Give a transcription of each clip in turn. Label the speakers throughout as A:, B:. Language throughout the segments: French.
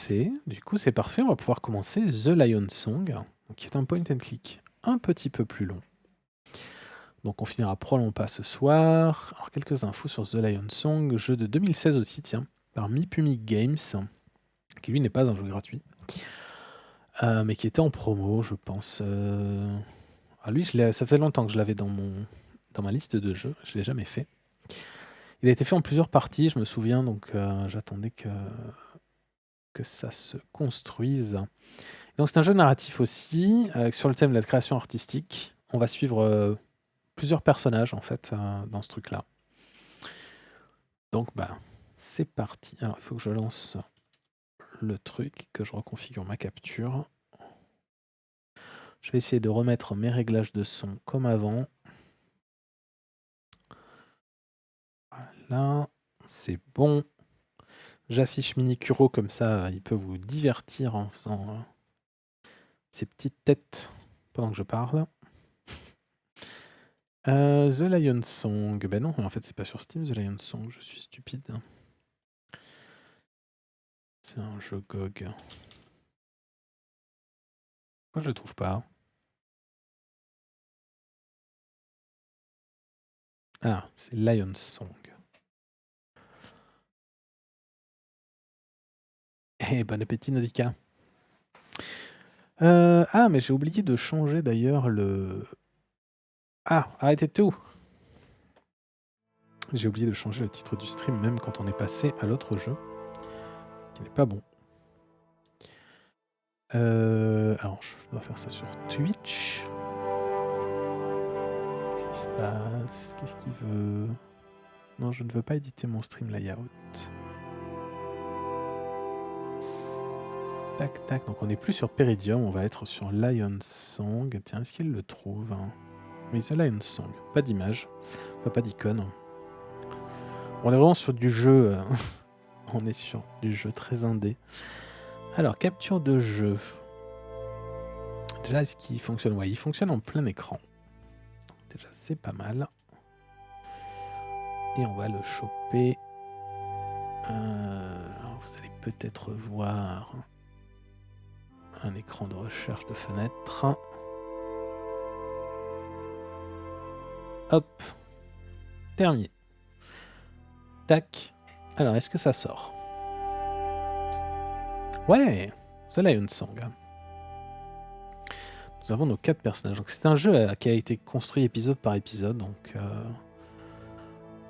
A: commencer. Du coup, c'est parfait. On va pouvoir commencer The Lion Song, qui est un point and click un petit peu plus long. Donc on finira probablement pas ce soir. Alors quelques infos sur The Lion Song, jeu de 2016 aussi, tiens, par Mipumi Games, qui lui n'est pas un jeu gratuit, mais qui était en promo, je pense. Lui, ça fait longtemps que je l'avais dans ma liste de jeux, je l'ai jamais fait. Il a été fait en plusieurs parties, je me souviens, donc j'attendais que ça se construise. Donc c'est un jeu narratif aussi, sur le thème de la création artistique. On va suivre plusieurs personnages en fait dans ce truc-là. Donc c'est parti. Alors il faut que je lance le truc, que je reconfigure ma capture. Je vais essayer de remettre mes réglages de son comme avant. Voilà, c'est bon. J'affiche Minikuro comme ça, il peut vous divertir en faisant ces petites têtes pendant que je parle. The Lion Song. Ben non, en fait, c'est pas sur Steam, The Lion Song. Je suis stupide. C'est un jeu GOG. Moi, je le trouve pas. Ah, c'est Lion Song. Eh, bon appétit, Nausicaa. Mais j'ai oublié de changer d'ailleurs le... Ah, arrêtez tout. J'ai oublié de changer le titre du stream, même quand on est passé à l'autre jeu, ce qui n'est pas bon. Alors, je dois faire ça sur Twitch. Qu'est-ce qui se passe? Qu'est-ce qu'il veut? Non, je ne veux pas éditer mon stream layout. Tac, tac. Donc, on n'est plus sur Peridium, on va être sur Lion Song. Tiens, est-ce qu'il le trouve? Oui, The Lion Song. Pas d'image, pas d'icône. On est vraiment sur du jeu. On est sur du jeu très indé. Alors, capture de jeu. Déjà, est-ce qu'il fonctionne? Ouais, il fonctionne en plein écran. Déjà, c'est pas mal. Et on va le choper. Alors vous allez peut-être voir un écran de recherche de fenêtre. Hop. Terminé. Tac. Alors, est-ce que ça sort? Ouais, The Lion Song. Nous avons nos 4 personnages. Donc c'est un jeu qui a été construit épisode par épisode. Donc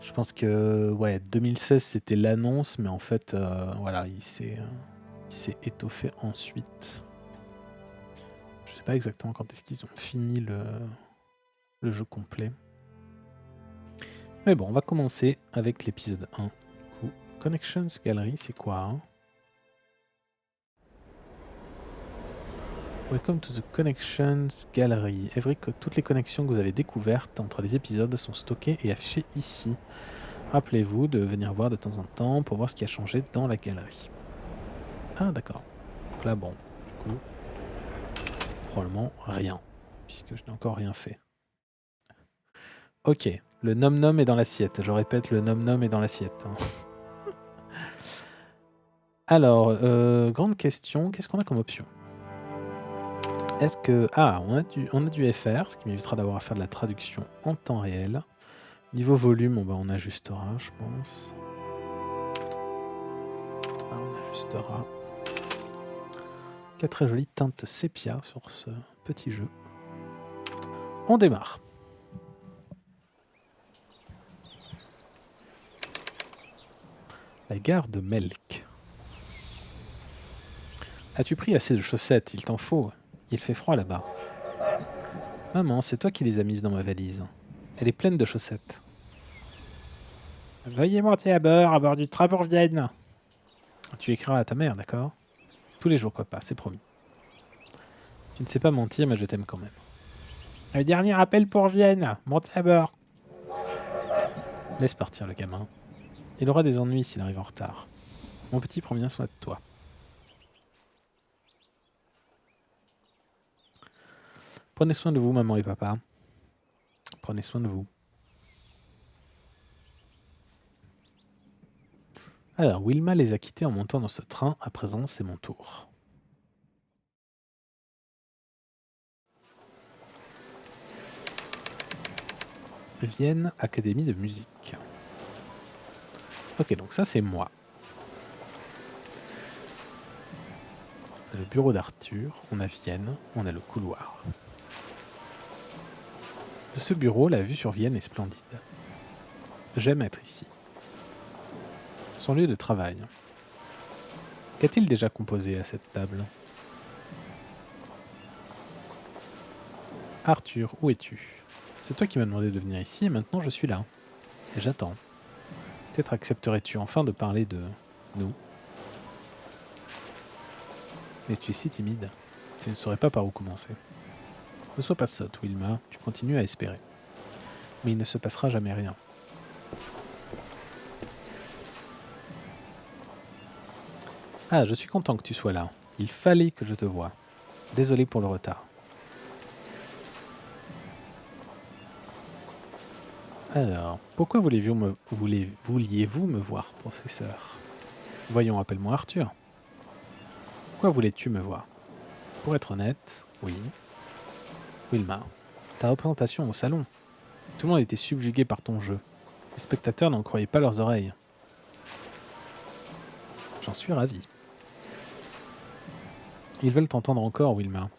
A: je pense que 2016 c'était l'annonce, mais en fait voilà, il s'est étoffé ensuite. Je sais pas exactement quand est-ce qu'ils ont fini le jeu complet. Mais bon, on va commencer avec l'épisode 1. Du coup, Connections Gallery, c'est quoi hein? Welcome to the Connections Gallery. Toutes les connexions que vous avez découvertes entre les épisodes sont stockées et affichées ici. Rappelez-vous de venir voir de temps en temps pour voir ce qui a changé dans la galerie. Ah d'accord. Donc là bon, du coup, probablement rien, puisque je n'ai encore rien fait. Ok, le nom-nom est dans l'assiette. Je répète, le nom-nom est dans l'assiette. Alors, grande question, qu'est-ce qu'on a comme option? Est-ce que... Ah, on a du FR, ce qui m'évitera d'avoir à faire de la traduction en temps réel. Niveau volume, on ajustera, je pense. Ah, on ajustera. 4 très jolies teintes sépia sur ce petit jeu. On démarre. La gare de Melk. As-tu pris assez de chaussettes? Il t'en faut. Il fait froid là-bas. Maman, c'est toi qui les as mises dans ma valise. Elle est pleine de chaussettes. Veuillez monter à bord du train pour Vienne. Tu écriras à ta mère, d'accord? Tous les jours, papa, c'est promis. Tu ne sais pas mentir, mais je t'aime quand même. Le dernier appel pour Vienne. Montez à bord. Laisse partir le gamin. Il aura des ennuis s'il arrive en retard. Mon petit, prends bien soin de toi. Prenez soin de vous, maman et papa. Prenez soin de vous. Alors, Wilma les a quittés en montant dans ce train. À présent, c'est mon tour. Vienne, Académie de musique. Ok, donc ça, c'est moi. Le bureau d'Arthur, on a Vienne, on a le couloir. De ce bureau, la vue sur Vienne est splendide. J'aime être ici. Son lieu de travail. Qu'a-t-il déjà composé à cette table? Arthur, où es-tu? C'est toi qui m'as demandé de venir ici et maintenant je suis là. Et j'attends. Peut-être accepterais-tu enfin de parler de nous? Mais tu es si timide. Tu ne saurais pas par où commencer. Ne sois pas sotte, Wilma, tu continues à espérer. Mais il ne se passera jamais rien. Ah, je suis content que tu sois là. Il fallait que je te voie. Désolé pour le retard. Alors, pourquoi vouliez-vous me voir, professeur? Voyons, appelle-moi Arthur. Pourquoi voulais-tu me voir? Pour être honnête, oui. Wilma, ta représentation au salon. Tout le monde était subjugué par ton jeu. Les spectateurs n'en croyaient pas leurs oreilles. J'en suis ravi. Ils veulent t'entendre encore, Wilma.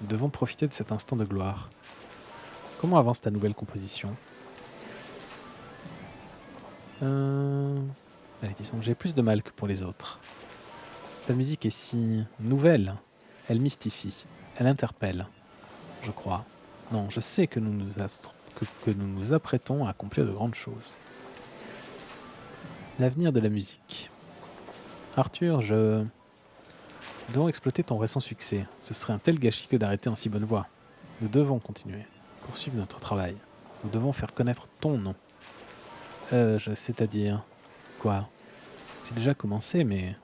A: Nous devons profiter de cet instant de gloire. Comment avance ta nouvelle composition? Allez, disons que j'ai plus de mal que pour les autres. Ta musique est si nouvelle. Elle mystifie. Elle interpelle. Je crois. Non, je sais que que nous nous apprêtons à accomplir de grandes choses. L'avenir de la musique. Arthur, Nous devons exploiter ton récent succès. Ce serait un tel gâchis que d'arrêter en si bonne voie. Nous devons continuer. Poursuivre notre travail. Nous devons faire connaître ton nom. C'est-à-dire... Quoi? J'ai déjà commencé, mais...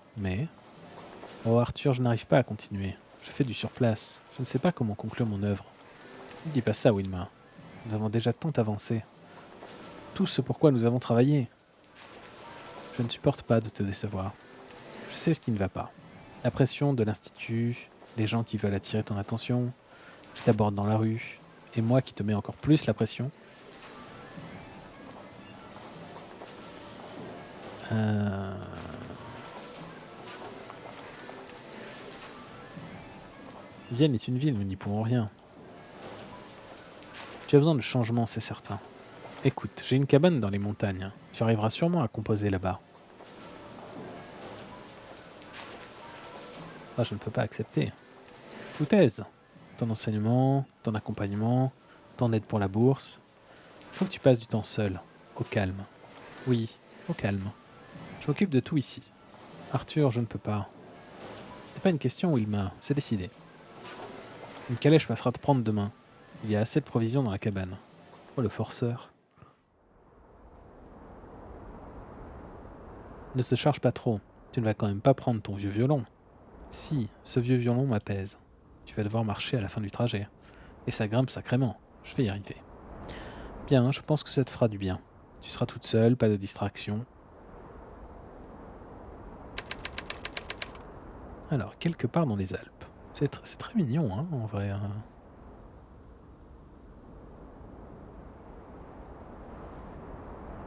A: Oh Arthur, je n'arrive pas à continuer. Je fais du surplace. Je ne sais pas comment conclure mon œuvre. Ne dis pas ça, Wilma. Nous avons déjà tant avancé. Tout ce pourquoi nous avons travaillé. Je ne supporte pas de te décevoir. Je sais ce qui ne va pas. La pression de l'institut, les gens qui veulent attirer ton attention, qui t'abordent dans la rue, et moi qui te mets encore plus la pression. Vienne est une ville, nous n'y pouvons rien. Tu as besoin de changement, c'est certain. Écoute, j'ai une cabane dans les montagnes. Tu arriveras sûrement à composer là-bas. Ah, je ne peux pas accepter. Foutaise. Ton enseignement, ton accompagnement, ton aide pour la bourse. Il faut que tu passes du temps seul, au calme. Oui, au calme. Je m'occupe de tout ici. Arthur, je ne peux pas. C'était pas une question, Wilma, c'est décidé. Une calèche passera te prendre demain. Il y a assez de provisions dans la cabane. Oh, le forceur. Ne te charge pas trop. Tu ne vas quand même pas prendre ton vieux violon. Si, ce vieux violon m'apaise. Tu vas devoir marcher à la fin du trajet. Et ça grimpe sacrément. Je vais y arriver. Bien, je pense que ça te fera du bien. Tu seras toute seule, pas de distraction. Alors, quelque part dans les Alpes. C'est très mignon, hein, en vrai.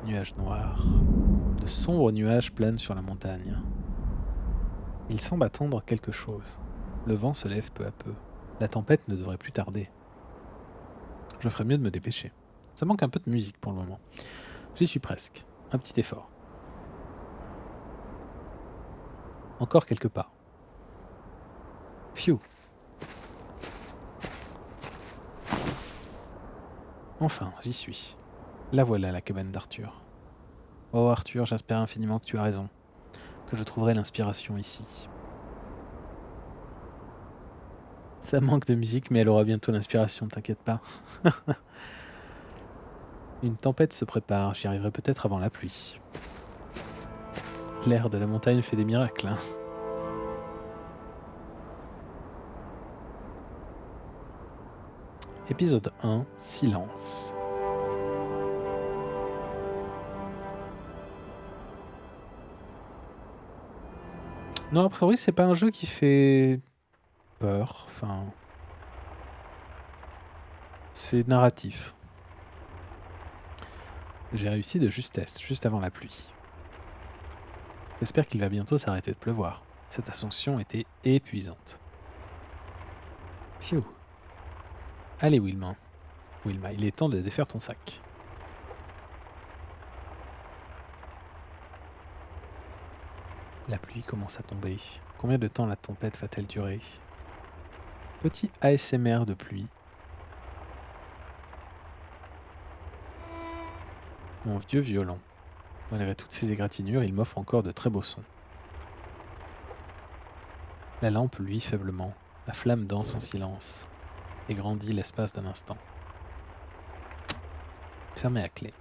A: Nuages noirs. De sombres nuages planent sur la montagne. Il semble attendre quelque chose. Le vent se lève peu à peu. La tempête ne devrait plus tarder. Je ferais mieux de me dépêcher. Ça manque un peu de musique pour le moment. J'y suis presque. Un petit effort. Encore quelques pas. Phew. Enfin, j'y suis. La voilà, la cabane d'Arthur. Oh Arthur, j'espère infiniment que tu as raison. Que je trouverai l'inspiration ici. Ça manque de musique, mais elle aura bientôt l'inspiration, t'inquiète pas. Une tempête se prépare, j'y arriverai peut-être avant la pluie. L'air de la montagne fait des miracles, hein. Épisode 1, silence. Non, a priori, c'est pas un jeu qui fait peur. Enfin, c'est narratif. J'ai réussi de justesse, juste avant la pluie. J'espère qu'il va bientôt s'arrêter de pleuvoir. Cette ascension était épuisante. Pfiou. Allez, Wilma. Wilma, il est temps de défaire ton sac. La pluie commence à tomber. Combien de temps la tempête va-t-elle durer? Petit ASMR de pluie. Mon vieux violon. Malgré toutes ces égratignures, il m'offre encore de très beaux sons. La lampe luit faiblement. La flamme danse en silence et grandit l'espace d'un instant. Fermé à clé.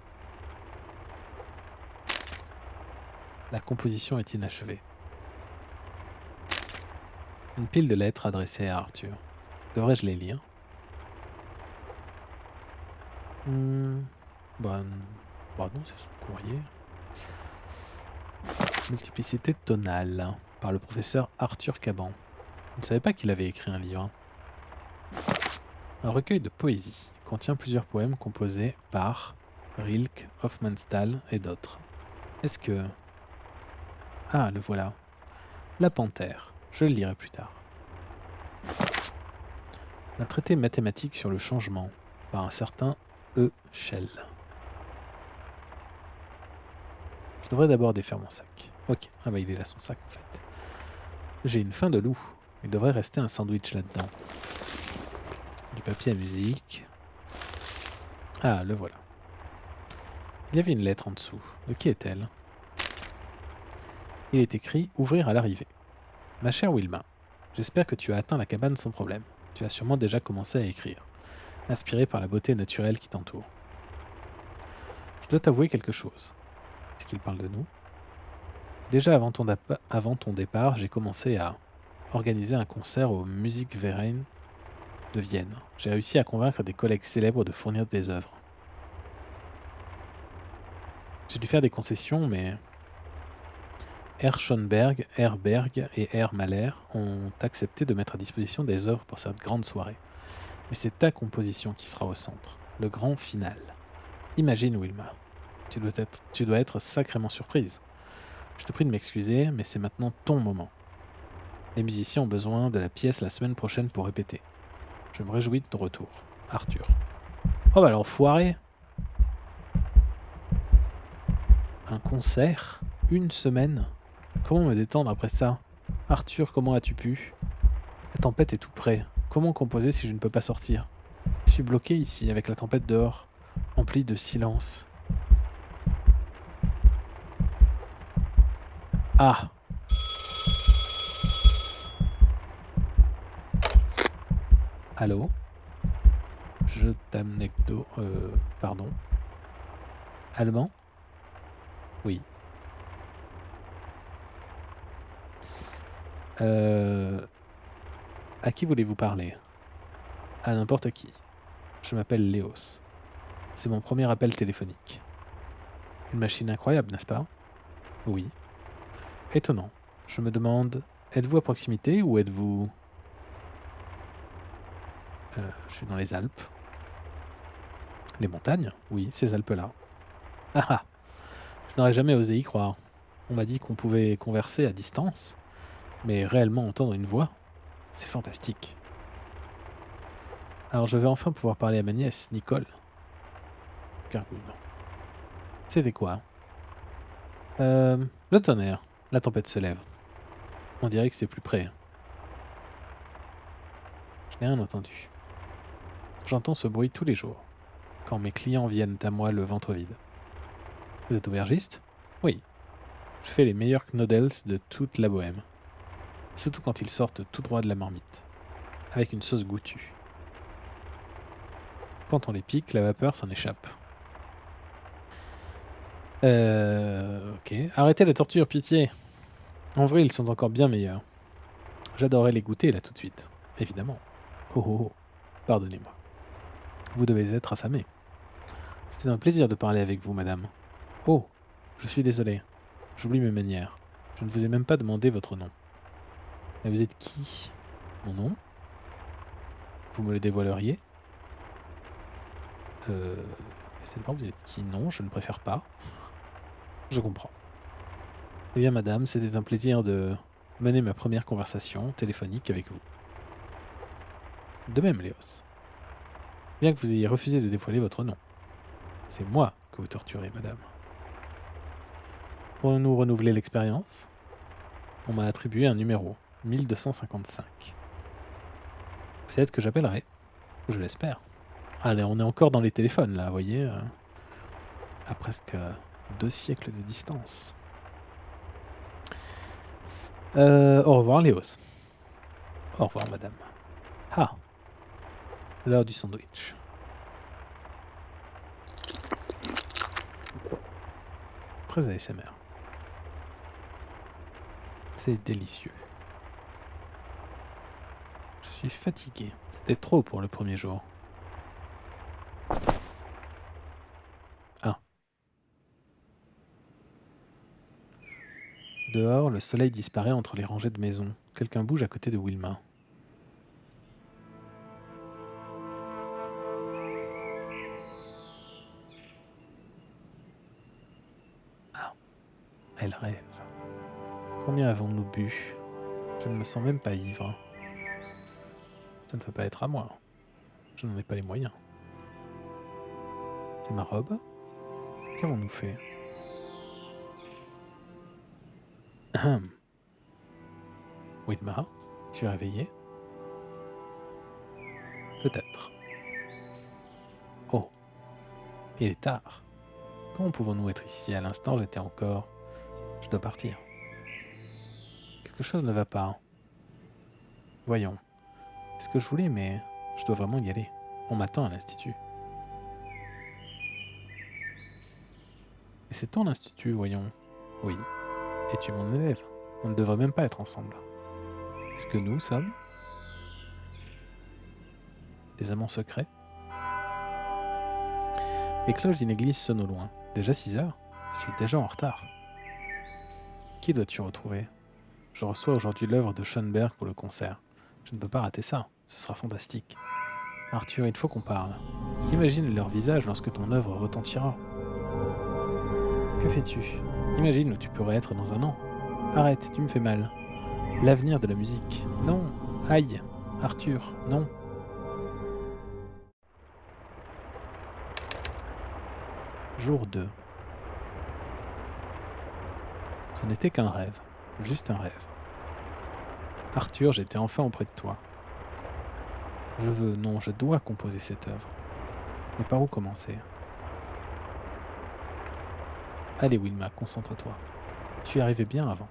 A: La composition est inachevée. Une pile de lettres adressées à Arthur. Devrais-je les lire? Bah non, c'est son courrier. Multiplicité tonale, par le professeur Arthur Caban. Je ne savais pas qu'il avait écrit un livre. Un recueil de poésie. Il contient plusieurs poèmes composés par Rilke, Hofmannsthal et d'autres. Est-ce que... Ah, le voilà. La panthère. Je le lirai plus tard. Un traité mathématique sur le changement par un certain E. Schell. Je devrais d'abord défaire mon sac. Ok, ah bah il est là son sac en fait. J'ai une faim de loup. Il devrait rester un sandwich là-dedans. Du papier à musique. Ah, le voilà. Il y avait une lettre en dessous. De qui est-elle? Il est écrit « Ouvrir à l'arrivée ». Ma chère Wilma, j'espère que tu as atteint la cabane sans problème. Tu as sûrement déjà commencé à écrire, inspiré par la beauté naturelle qui t'entoure. Je dois t'avouer quelque chose. Est-ce qu'il parle de nous? Déjà avant ton départ, j'ai commencé à organiser un concert au Musikverein de Vienne. J'ai réussi à convaincre des collègues célèbres de fournir des œuvres. J'ai dû faire des concessions, mais R. Schoenberg, R. Berg et R. Mahler ont accepté de mettre à disposition des œuvres pour cette grande soirée. Mais c'est ta composition qui sera au centre, le grand final. Imagine, Wilma, tu dois être sacrément surprise. Je te prie de m'excuser, mais c'est maintenant ton moment. Les musiciens ont besoin de la pièce la semaine prochaine pour répéter. Je me réjouis de ton retour. Arthur. Oh bah l'enfoiré! Un concert? Une semaine? Comment me détendre après ça? Arthur, comment as-tu pu? La tempête est tout près. Comment composer si je ne peux pas sortir? Je suis bloqué ici, avec la tempête dehors, emplie de silence. Ah! Allô? Je t'amnecdo... pardon. Allemand? Oui. À qui voulez-vous parler? À n'importe qui. Je m'appelle Léos. C'est mon premier appel téléphonique. Une machine incroyable, n'est-ce pas? Oui. Étonnant. Je me demande, êtes-vous à proximité ou êtes-vous... je suis dans les Alpes. Les montagnes? Oui, ces Alpes-là. Ah ah! Je n'aurais jamais osé y croire. On m'a dit qu'on pouvait converser à distance, mais réellement entendre une voix, c'est fantastique. Alors je vais enfin pouvoir parler à ma nièce, Nicole. Gargouillement. C'était quoi? Le tonnerre. La tempête se lève. On dirait que c'est plus près. Je n'ai rien entendu. J'entends ce bruit tous les jours, quand mes clients viennent à moi le ventre vide. Vous êtes aubergiste? Oui. Je fais les meilleurs knödels de toute la Bohème. Surtout quand ils sortent tout droit de la marmite, avec une sauce goûtue. Quand on les pique, la vapeur s'en échappe. Ok. Arrêtez la torture, pitié. En vrai, ils sont encore bien meilleurs. J'adorerais les goûter là tout de suite. Évidemment. Oh oh oh. Pardonnez-moi. Vous devez être affamé. C'était un plaisir de parler avec vous, madame. Oh, je suis désolé. J'oublie mes manières. Je ne vous ai même pas demandé votre nom. Mais vous êtes qui? Mon nom? Vous me le dévoileriez? C'est bon, vous êtes qui? Non, je ne préfère pas. Je comprends. Eh bien, madame, c'était un plaisir de mener ma première conversation téléphonique avec vous. De même, Léos. Bien que vous ayez refusé de dévoiler votre nom. C'est moi que vous torturez, madame. Pourrions-nous renouveler l'expérience? On m'a attribué un numéro, 1255. Peut-être que j'appellerai. Je l'espère. Allez, on est encore dans les téléphones, là, vous voyez, à presque 2 siècles de distance. Au revoir, Léos. Au revoir, madame. Ah, l'heure du sandwich. Très ASMR. C'est délicieux. Je suis fatigué. C'était trop pour le premier jour. Ah. Dehors, le soleil disparaît entre les rangées de maisons. Quelqu'un bouge à côté de Wilma. Ah, elle rêve. Combien avons-nous bu? Je ne me sens même pas ivre. Ça ne peut pas être à moi. Je n'en ai pas les moyens. C'est ma robe? Qu'avons-nous fait? Ahem. Wilma, tu es réveillée? Peut-être. Oh, il est tard. Comment pouvons-nous être ici? À l'instant, j'étais encore... Je dois partir. Quelque chose ne va pas. Voyons. C'est ce que je voulais, mais je dois vraiment y aller. On m'attend à l'institut. Et c'est ton institut, voyons. Oui. Et tu es mon élève. On ne devrait même pas être ensemble. Est-ce que nous sommes des amants secrets? Les cloches d'une église sonnent au loin. Déjà 6 heures? Je suis déjà en retard. Qui dois-tu retrouver? Je reçois aujourd'hui l'œuvre de Schoenberg pour le concert. Je ne peux pas rater ça. Ce sera fantastique. Arthur, il faut qu'on parle. Imagine leur visage lorsque ton œuvre retentira. Que fais-tu? Imagine où tu pourrais être dans un an. Arrête, tu me fais mal. L'avenir de la musique. Non. Aïe. Arthur, non. Jour 2. Ce n'était qu'un rêve. Juste un rêve. Arthur, j'étais enfin auprès de toi. Je veux, non, je dois composer cette œuvre. Mais par où commencer? Allez, Wilma, concentre-toi. Tu y arrivais bien avant.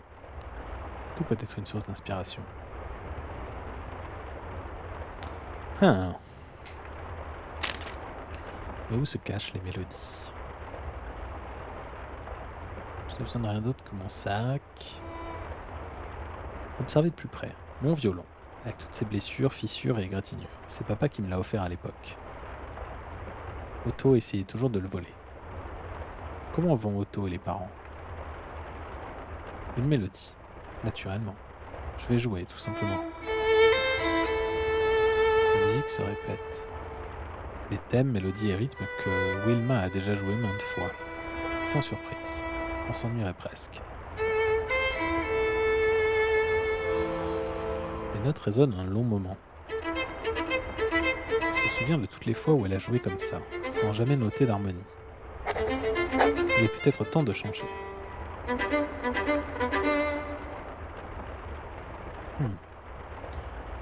A: Tout peut être une source d'inspiration. Mais où se cachent les mélodies? Je n'ai besoin de rien d'autre que mon sac. Observez de plus près. Mon violon, avec toutes ses blessures, fissures et égratignures. C'est papa qui me l'a offert à l'époque. Otto essayait toujours de le voler. Comment vont Otto et les parents? Une mélodie, naturellement. Je vais jouer, tout simplement. La musique se répète. Les thèmes, mélodies et rythmes que Wilma a déjà joués maintes fois. Sans surprise. On s'ennuierait presque. Les notes résonnent un long moment. Je me souviens de toutes les fois où elle a joué comme ça, sans jamais noter d'harmonie. Il est peut-être temps de changer.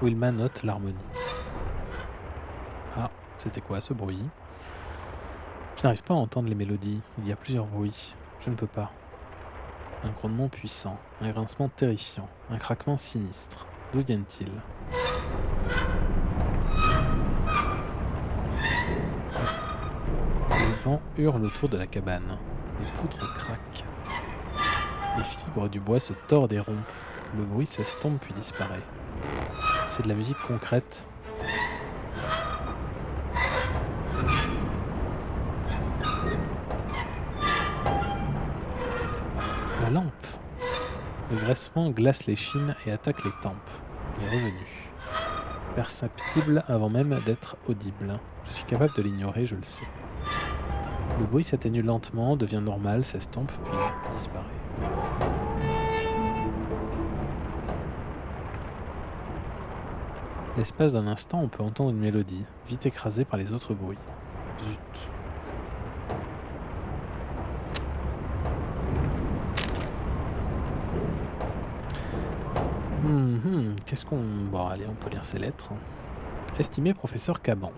A: Wilma note l'harmonie. Ah, c'était quoi ce bruit? Je n'arrive pas à entendre les mélodies, il y a plusieurs bruits. Je ne peux pas. Un grondement puissant, un grincement terrifiant, un craquement sinistre. D'où viennent-ils? Le vent hurle autour de la cabane. Les poutres craquent. Les fibres du bois se tordent et rompent. Le bruit s'estompe puis disparaît. C'est de la musique concrète. La lampe. Le graissement glace les chines et attaque les tempes. Il est revenu. Perceptible avant même d'être audible. Je suis capable de l'ignorer, je le sais. Le bruit s'atténue lentement, devient normal, s'estompe, puis disparaît. L'espace d'un instant, on peut entendre une mélodie, vite écrasée par les autres bruits. Zut. Qu'est-ce qu'on... Bon, allez, on peut lire ces lettres. Estimé professeur Caban,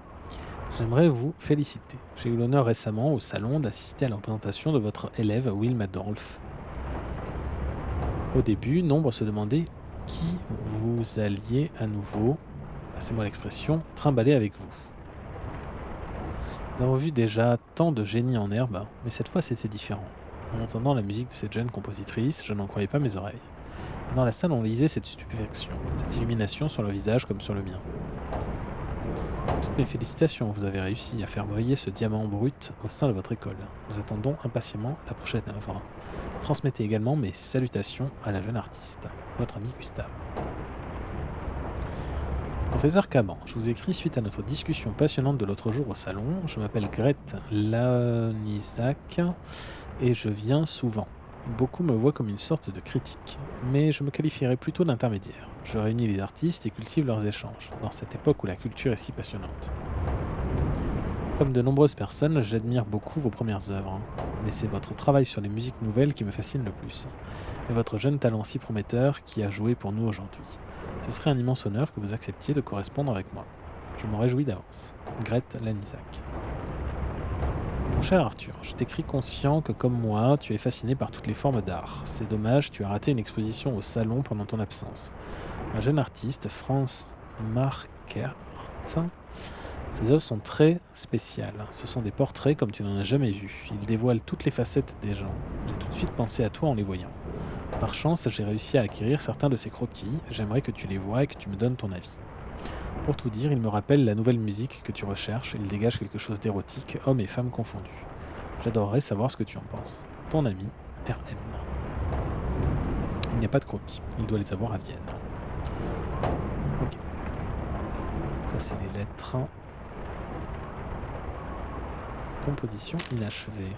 A: j'aimerais vous féliciter. J'ai eu l'honneur récemment, au salon, d'assister à la représentation de votre élève Wilma Dolph. Au début, nombre se demandaient qui vous alliez à nouveau, passez-moi l'expression, trimballer avec vous. Nous avons vu déjà tant de génies en herbe, mais cette fois c'était différent. En entendant la musique de cette jeune compositrice, je n'en croyais pas mes oreilles. Dans la salle, on lisait cette stupéfaction, cette illumination sur leur visage comme sur le mien. Toutes mes félicitations, vous avez réussi à faire briller ce diamant brut au sein de votre école. Nous attendons impatiemment la prochaine œuvre. Transmettez également mes salutations à la jeune artiste, votre ami Gustave. Professeur Caban, je vous écris suite à notre discussion passionnante de l'autre jour au salon. Je m'appelle Grete Lanisak et je viens souvent. Beaucoup me voient comme une sorte de critique, mais je me qualifierais plutôt d'intermédiaire. Je réunis les artistes et cultive leurs échanges, dans cette époque où la culture est si passionnante. Comme de nombreuses personnes, j'admire beaucoup vos premières œuvres, mais c'est votre travail sur les musiques nouvelles qui me fascine le plus, et votre jeune talent si prometteur qui a joué pour nous aujourd'hui. Ce serait un immense honneur que vous acceptiez de correspondre avec moi. Je m'en réjouis d'avance. Grete Lanisak. Mon cher Arthur, je t'écris conscient que comme moi, tu es fasciné par toutes les formes d'art. C'est dommage, tu as raté une exposition au salon pendant ton absence. Un jeune artiste, Franz Markert, ses œuvres sont très spéciales. Ce sont des portraits comme tu n'en as jamais vu. Ils dévoilent toutes les facettes des gens. J'ai tout de suite pensé à toi en les voyant. Par chance, j'ai réussi à acquérir certains de ces croquis. J'aimerais que tu les vois et que tu me donnes ton avis. Pour tout dire, il me rappelle la nouvelle musique que tu recherches. Il dégage quelque chose d'érotique, hommes et femmes confondus. J'adorerais savoir ce que tu en penses. Ton ami, RM. Il n'y a pas de croquis. Il doit les avoir à Vienne. Ok. Ça, c'est les lettres. Composition inachevée.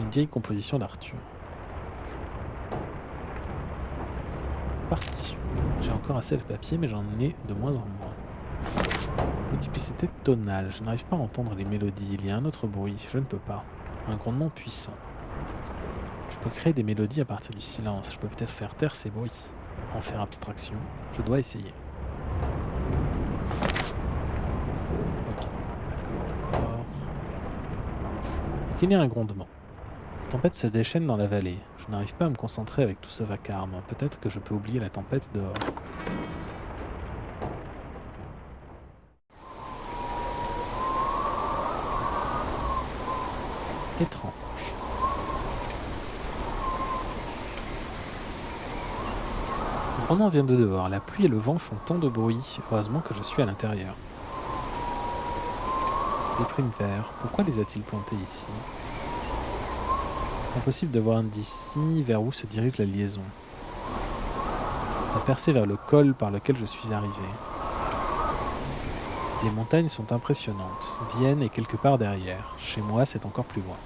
A: Une vieille composition d'Arthur. Partition. J'ai encore assez de papier, mais j'en ai de moins en moins. Multiplicité tonale. Je n'arrive pas à entendre les mélodies. Il y a un autre bruit. Je ne peux pas. Un grondement puissant. Je peux créer des mélodies à partir du silence. Je peux peut-être faire taire ces bruits. En faire abstraction. Je dois essayer. Ok. D'accord. Donc il y a un grondement. La tempête se déchaîne dans la vallée. Je n'arrive pas à me concentrer avec tout ce vacarme. Peut-être que je peux oublier la tempête dehors. Étrange. Le grondement vient de dehors. La pluie et le vent font tant de bruit. Heureusement que je suis à l'intérieur. Des primes verts. Pourquoi les a-t-il plantés ici? Impossible de voir d'ici vers où se dirige la liaison. La percée vers le col par lequel je suis arrivé. Les montagnes sont impressionnantes. Vienne est quelque part derrière. Chez moi, c'est encore plus loin.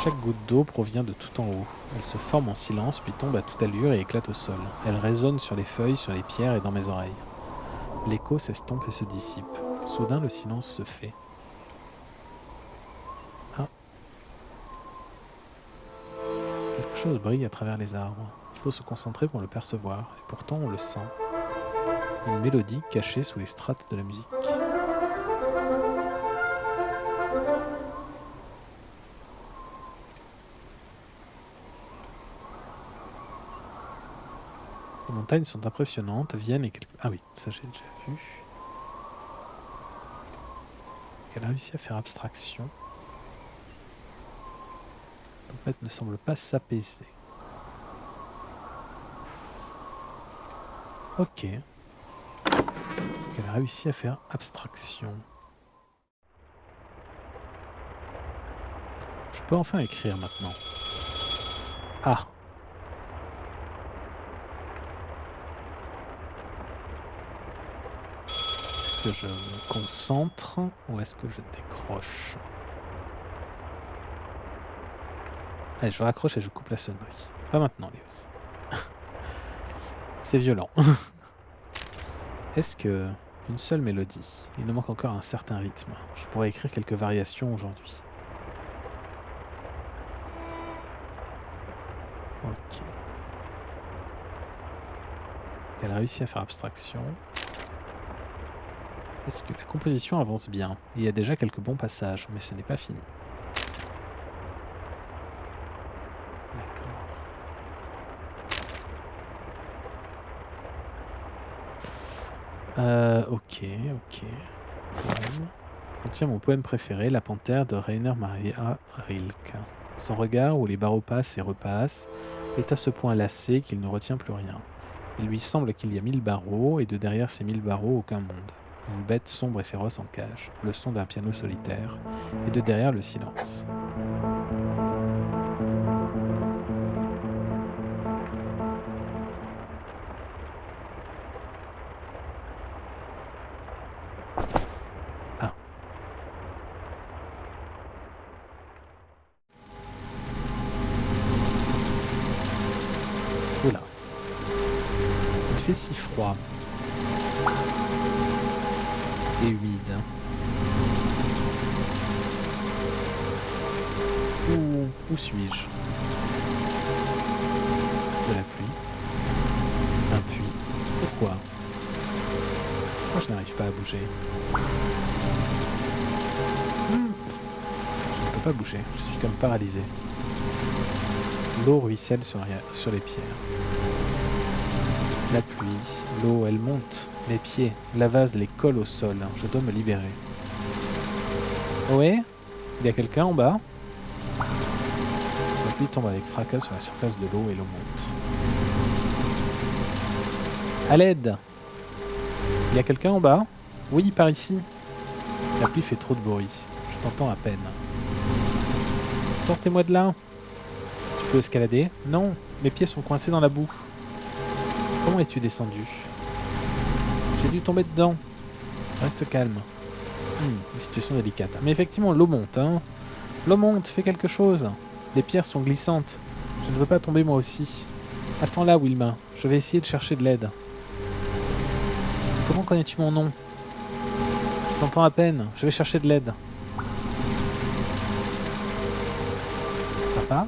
A: Chaque goutte d'eau provient de tout en haut. Elle se forme en silence, puis tombe à toute allure et éclate au sol. Elle résonne sur les feuilles, sur les pierres et dans mes oreilles. L'écho s'estompe et se dissipe. Soudain, le silence se fait. Ah. Quelque chose brille à travers les arbres. Il faut se concentrer pour le percevoir, et pourtant on le sent. Une mélodie cachée sous les strates de la musique. Les montagnes sont impressionnantes, Vienne et quelques... Ah oui, ça j'ai déjà vu. Elle a réussi à faire abstraction. La tempête ne semble pas s'apaiser. Ok. Elle a réussi à faire abstraction. Je peux enfin écrire maintenant. Ah, Est-ce que je me concentre ou est-ce que je décroche? Allez, je raccroche et je coupe la sonnerie. Pas maintenant, Léos. C'est violent. Est-ce que une seule mélodie? Il nous manque encore un certain rythme. Je pourrais écrire quelques variations aujourd'hui. Ok. Elle a réussi à faire abstraction. Est-ce que la composition avance bien? Il y a déjà quelques bons passages, mais ce n'est pas fini. D'accord. Ok. Poème. Contient mon poème préféré, La Panthère de Rainer Maria Rilke. Son regard, où les barreaux passent et repassent, est à ce point lassé qu'il ne retient plus rien. Il lui semble qu'il y a 1000 barreaux, et de derrière ces 1000 barreaux, aucun monde. Une bête sombre et féroce en cage, le son d'un piano solitaire, et de derrière le silence. Ah. Oula. Il fait si froid. Et humide. Où suis-je? De la pluie. Un puits. Pourquoi? Pourquoi je n'arrive pas à bouger? Je ne peux pas bouger, je suis comme paralysé. L'eau ruisselle sur les pierres. La pluie, l'eau, elle monte. Mes pieds, la vase les colle au sol. Je dois me libérer. Ouais? Il y a quelqu'un en bas? La pluie tombe avec fracas sur la surface de l'eau et l'eau monte. À l'aide! Il y a quelqu'un en bas? Oui, par ici. La pluie fait trop de bruit. Je t'entends à peine. Sortez-moi de là! Tu peux escalader? Non, mes pieds sont coincés dans la boue. Comment es-tu descendu? J'ai dû tomber dedans. Reste calme. Une situation délicate. Mais effectivement, l'eau monte, hein. L'eau monte, fais quelque chose. Les pierres sont glissantes. Je ne veux pas tomber moi aussi. Attends là, Wilma. Je vais essayer de chercher de l'aide. Comment connais-tu mon nom? Je t'entends à peine. Je vais chercher de l'aide. Papa?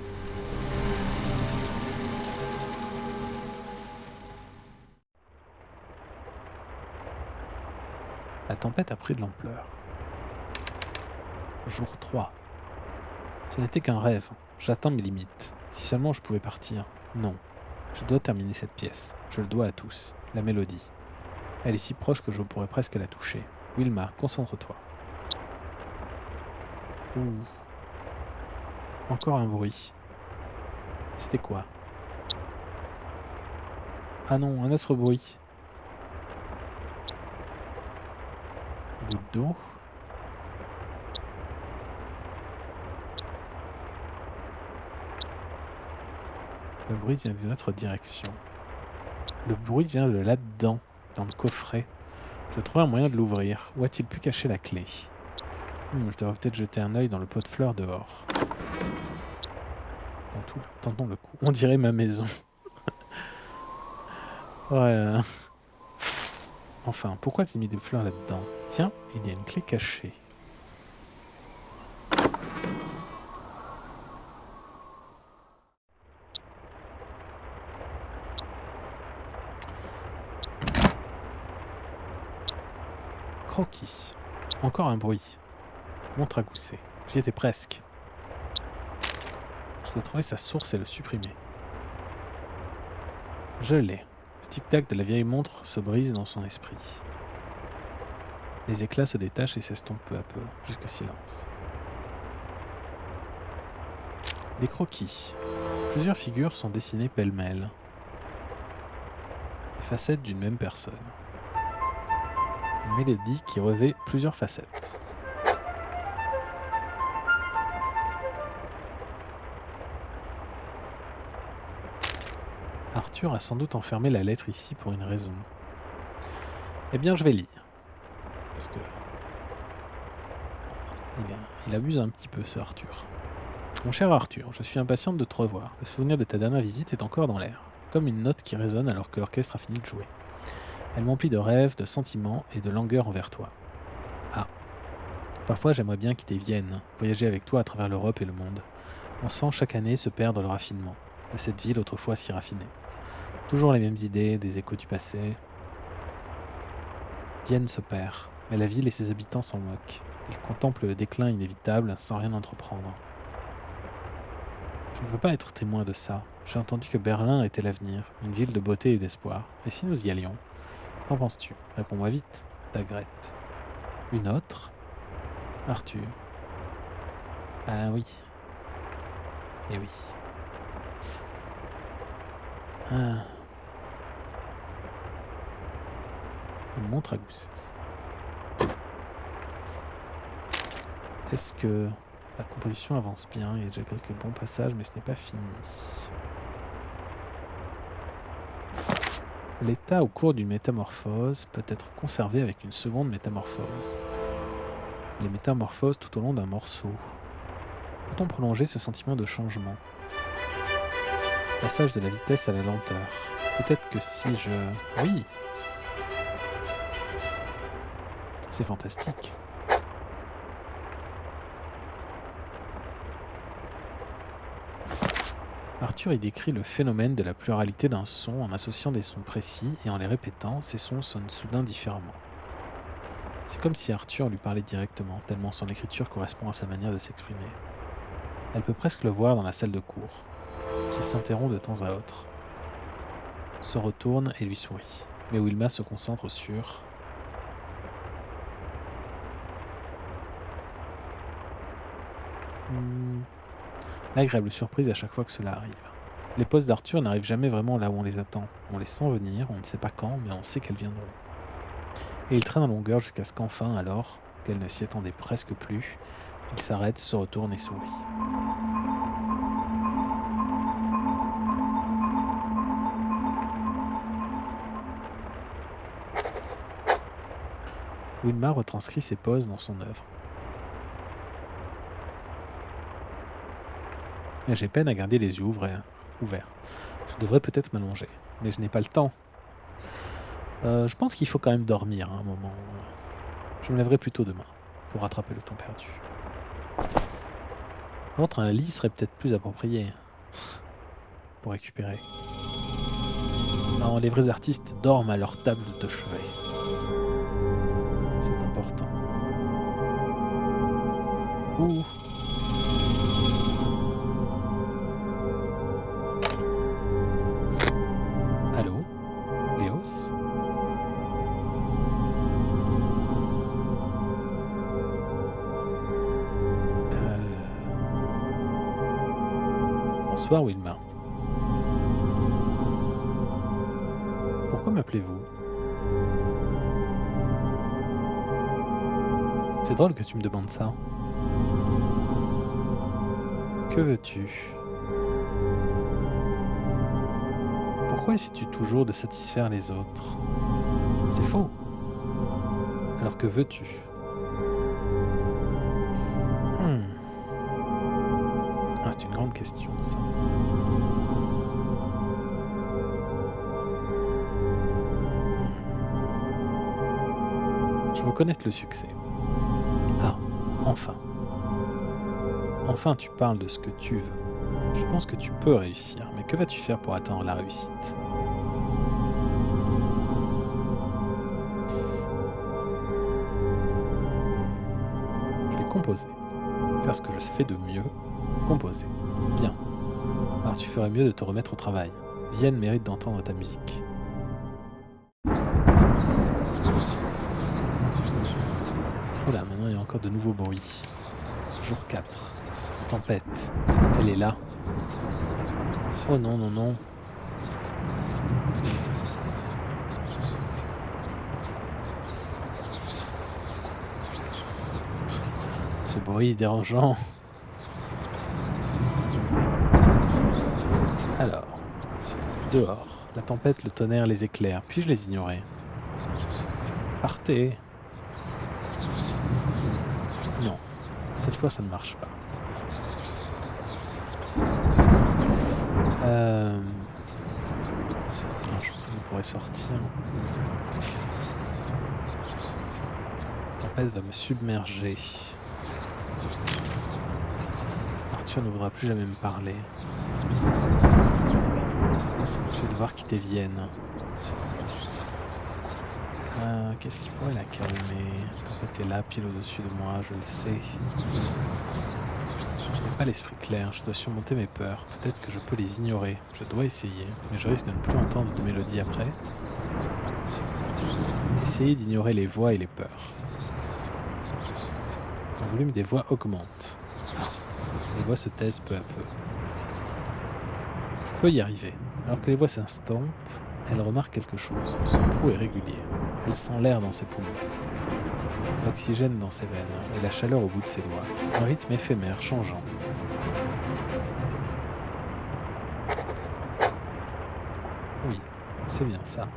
A: La tempête a pris de l'ampleur. Jour 3. Ce n'était qu'un rêve. J'atteins mes limites. Si seulement je pouvais partir. Non. Je dois terminer cette pièce. Je le dois à tous. La mélodie. Elle est si proche que je pourrais presque la toucher. Wilma, concentre-toi. Ouh. Encore un bruit. C'était quoi? Ah non, un autre bruit. Goutte d'eau. Le bruit vient d'une autre direction. Le bruit vient de là-dedans, dans le coffret. Je dois trouver un moyen de l'ouvrir. Où a-t-il pu cacher la clé? Je devrais peut-être jeter un œil dans le pot de fleurs dehors. Tentons le coup. On dirait ma maison. Voilà. Enfin, pourquoi tu as mis des fleurs là-dedans? Tiens, il y a une clé cachée. Croquis. Encore un bruit. Montre à gousset. J'y étais presque. Je dois trouver sa source et le supprimer. Je l'ai. Le tic-tac de la vieille montre se brise dans son esprit. Les éclats se détachent et s'estompent peu à peu, jusqu'au silence. Des croquis. Plusieurs figures sont dessinées pêle-mêle. Les facettes d'une même personne. Une mélodie qui revêt plusieurs facettes. Arthur a sans doute enfermé la lettre ici pour une raison. Eh bien, je vais lire. Parce que il abuse un petit peu, ce Arthur. Mon cher Arthur, je suis impatiente de te revoir. Le souvenir de ta dernière visite est encore dans l'air, comme une note qui résonne alors que l'orchestre a fini de jouer. Elle m'emplit de rêves, de sentiments et de langueur envers toi. Ah, parfois j'aimerais bien quitter Vienne, voyager avec toi à travers l'Europe et le monde. On sent chaque année se perdre le raffinement de cette ville autrefois si raffinée. Toujours les mêmes idées, des échos du passé. Vienne se perd, mais la ville et ses habitants s'en moquent. Ils contemplent le déclin inévitable sans rien entreprendre. Je ne veux pas être témoin de ça. J'ai entendu que Berlin était l'avenir, une ville de beauté et d'espoir. Et si nous y allions? Qu'en penses-tu? Réponds-moi vite, ta Grete. Une autre? Arthur. Ah oui. Eh oui. Ah. Une montre à gousset. Est-ce que la composition avance bien? Il y a déjà quelques bons passages, mais ce n'est pas fini. L'état au cours d'une métamorphose peut être conservé avec une seconde métamorphose. Les métamorphoses tout au long d'un morceau. Peut-on prolonger ce sentiment de changement? Passage de la vitesse à la lenteur. Peut-être que si je... Oui! C'est fantastique. Arthur y décrit le phénomène de la pluralité d'un son en associant des sons précis et en les répétant, ces sons sonnent soudain différemment. C'est comme si Arthur lui parlait directement, tellement son écriture correspond à sa manière de s'exprimer. Elle peut presque le voir dans la salle de cours, qui s'interrompt de temps à autre, se retourne et lui sourit. Mais Wilma se concentre sur... L'agréable surprise à chaque fois que cela arrive. Les pauses d'Arthur n'arrivent jamais vraiment là où on les attend. On les sent venir, on ne sait pas quand, mais on sait qu'elles viendront. Et il traîne en longueur jusqu'à ce qu'enfin, alors qu'elle ne s'y attendait presque plus, il s'arrête, se retourne et sourit. Wilma retranscrit ses pauses dans son œuvre. J'ai peine à garder les yeux ouverts. Je devrais peut-être m'allonger, mais je n'ai pas le temps. Je pense qu'il faut quand même dormir à un moment. Je me lèverai plus tôt demain, pour rattraper le temps perdu. Par contre, un lit serait peut-être plus approprié pour récupérer. Non, les vrais artistes dorment à leur table de chevet. C'est important. Ouh. Allô? Léos? Bonsoir Wilma. Pourquoi m'appelez-vous? C'est drôle que tu me demandes ça. Que veux-tu? Pourquoi essaies-tu toujours de satisfaire les autres? C'est faux. Alors que veux-tu? Ah, c'est une grande question, ça. Je veux connaître le succès. Ah, enfin. Enfin, tu parles de ce que tu veux. Je pense que tu peux réussir, mais que vas-tu faire pour atteindre la réussite? Je vais composer. Faire ce que je fais de mieux. Composer. Bien. Alors tu ferais mieux de te remettre au travail. Vienne mérite d'entendre ta musique. Voilà, maintenant il y a encore de nouveaux bruits. Jour 4. Tempête. Elle est là. Oh non, non, non. Ce bruit est dérangeant. Alors, dehors, la tempête, le tonnerre, les éclairs, puis-je les ignorer? Partez. Non, cette fois ça ne marche pas. Non, je pense qu'on pourrait sortir. La tempête va me submerger. Arthur ne voudra plus jamais me parler. Je vais devoir quitter Vienne. Qu'est-ce qui pourrait la calmer? La tempête est là, pile au-dessus de moi, je le sais. Je n'ai pas l'esprit clair, je dois surmonter mes peurs. Peut-être que je peux les ignorer. Je dois essayer, mais je risque de ne plus entendre de mélodie après. Essayez d'ignorer les voix et les peurs. Le volume des voix augmente. Les voix se taisent peu à peu. Je peux y arriver. Alors que les voix s'instompent, elle remarque quelque chose. Son pouls est régulier. Elle sent l'air dans ses poumons, l'oxygène dans ses veines et la chaleur au bout de ses doigts. Un rythme éphémère, changeant. Oui, c'est bien ça.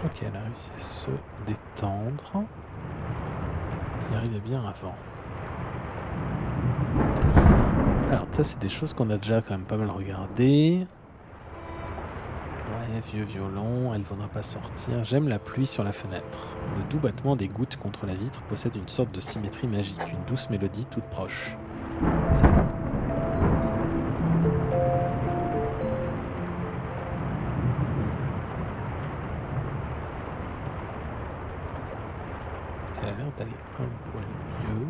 A: Ok, elle a réussi à se détendre. Il arrivait bien avant. Alors ça c'est des choses qu'on a déjà quand même pas mal regardées. Ouais, vieux violon, elle ne voudra pas sortir. J'aime la pluie sur la fenêtre. Le doux battement des gouttes contre la vitre possède une sorte de symétrie magique, une douce mélodie toute proche. C'est bon. Elle a l'air d'aller un poil mieux.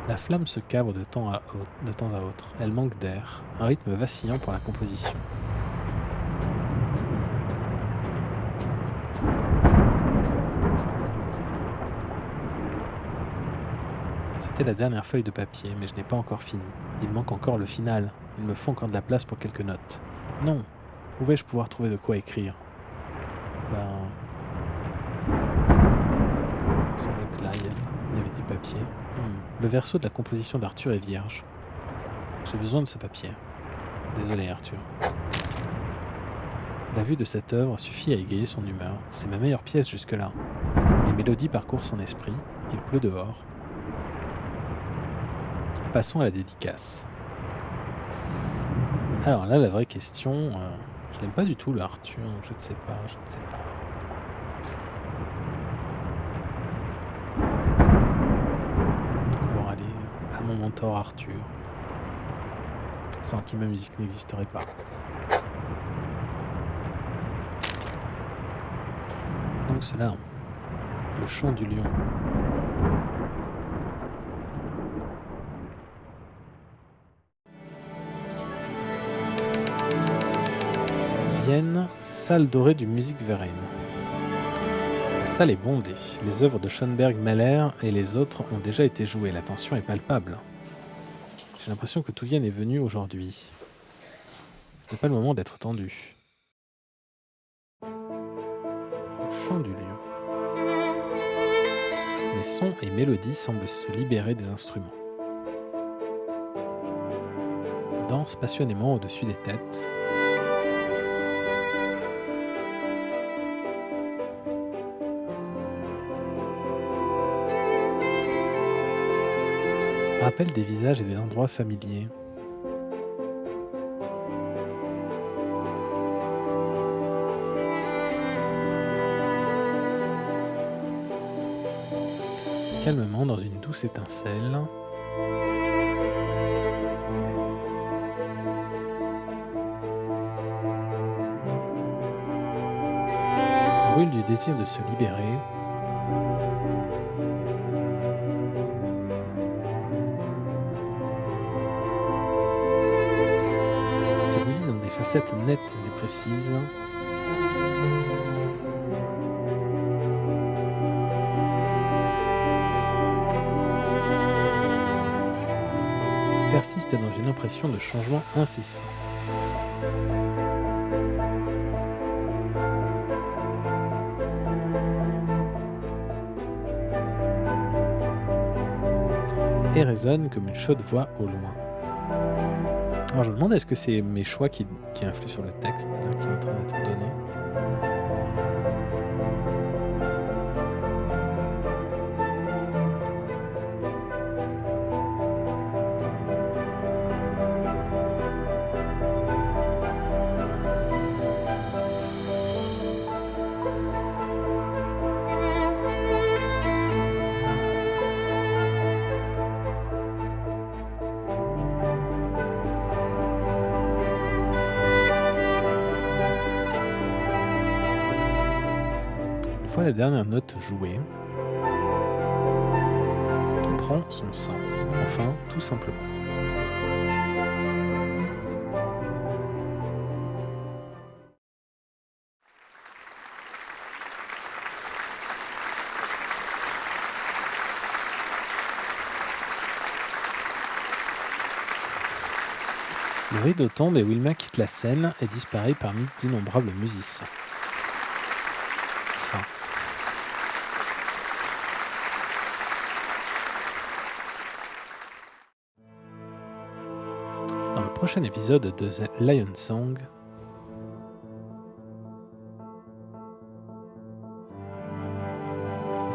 A: La flamme se cabre de temps à autre. Elle manque d'air, un rythme vacillant pour la composition. C'était la dernière feuille de papier, mais je n'ai pas encore fini. Il manque encore le final. Il me faut encore de la place pour quelques notes. Non. Où vais-je pouvoir trouver de quoi écrire? Il semble que là, il y avait du papier. Le verso de la composition d'Arthur est vierge. J'ai besoin de ce papier. Désolé, Arthur. La vue de cette œuvre suffit à égayer son humeur. C'est ma meilleure pièce jusque-là. Les mélodies parcourent son esprit. Il pleut dehors. Passons à la dédicace. Alors là, la vraie question... je l'aime pas du tout, le Arthur. Je ne sais pas. Bon, allez, à mon mentor Arthur. Sans qui ma musique n'existerait pas. Donc cela, le chant du lion. Vienne, salle dorée du Musikverein. La salle est bondée. Les œuvres de Schoenberg, Mahler et les autres ont déjà été jouées. La tension est palpable. J'ai l'impression que tout Vienne est venu aujourd'hui. Ce n'est pas le moment d'être tendu. Le chant du lion. Les sons et mélodies semblent se libérer des instruments. Dansent passionnément au-dessus des têtes. Rappellent des visages et des endroits familiers. Calmement dans une douce étincelle. Brûle du désir de se libérer. Se divise en des facettes nettes et précises. Persiste dans une impression de changement incessant. et résonne comme une chaude voix au loin. Alors je me demande, est-ce que c'est mes choix qui influent sur le texte là, qui est en train d'être donné? Une fois la dernière note jouée, tout prend son sens. Enfin, tout simplement. Le rideau tombe et Wilma quitte la scène et disparaît parmi d'innombrables musiciens. Fin. Dans le prochain épisode de The Lion Song,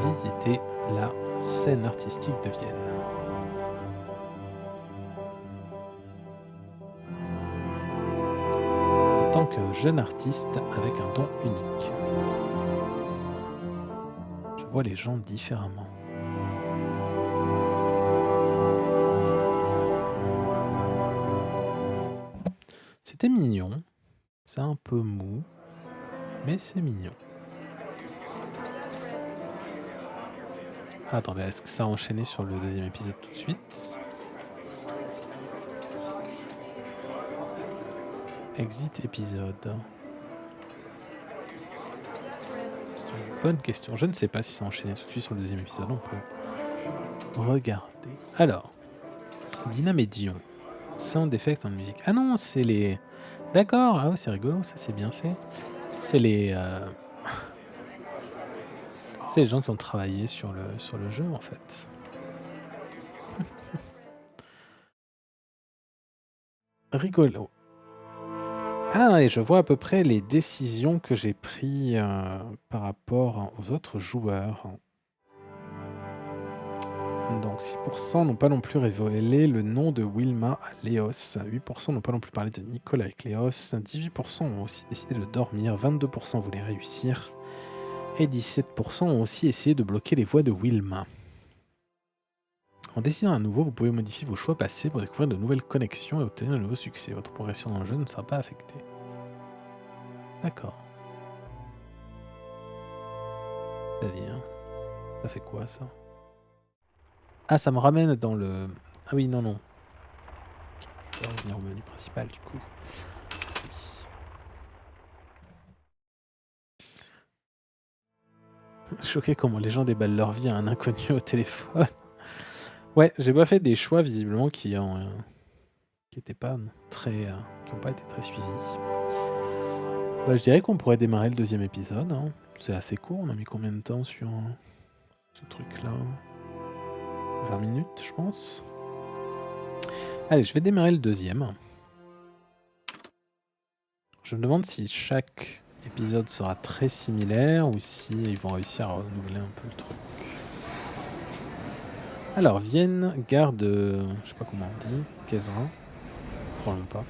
A: visitez la scène artistique de Vienne. En tant que jeune artiste avec un don unique, je vois les gens différemment. C'était mignon, c'est un peu mou, mais c'est mignon. Ah, attendez, est-ce que ça a enchaîné sur le deuxième épisode tout de suite? Exit épisode. C'est une bonne question. Je ne sais pas si ça a enchaîné tout de suite sur le deuxième épisode. On peut regarder. Alors, Dynamédion. Sound effect en musique. Ah non, c'est les... D'accord, ah ouais, c'est rigolo, ça c'est bien fait. C'est les... c'est les gens qui ont travaillé sur le jeu en fait. Rigolo. Ah, et je vois à peu près les décisions que j'ai prises par rapport aux autres joueurs. Donc 6% n'ont pas non plus révélé le nom de Wilma à Léos, 8% n'ont pas non plus parlé de Nicole avec Léos, 18% ont aussi décidé de dormir, 22% voulaient réussir, et 17% ont aussi essayé de bloquer les voix de Wilma. En décidant à nouveau, vous pouvez modifier vos choix passés pour découvrir de nouvelles connexions et obtenir de nouveaux succès. Votre progression dans le jeu ne sera pas affectée. D'accord. C'est-à-dire, ça fait quoi ça? Ah, ça me ramène dans le... Ah oui, non, non. Je vais revenir au menu principal du coup. Choqué comment les gens déballent leur vie à un inconnu au téléphone. Ouais, j'ai pas fait des choix visiblement qui étaient pas très, qui n'ont pas été très suivis. Bah, je dirais qu'on pourrait démarrer le deuxième épisode. Hein. C'est assez court. On a mis combien de temps sur ce truc-là? 20 minutes, je pense. Allez, je vais démarrer le deuxième. Je me demande si chaque épisode sera très similaire ou si ils vont réussir à renouveler un peu le truc. Alors, Vienne, gare de... je sais pas comment on dit, Kézerin, probablement pas.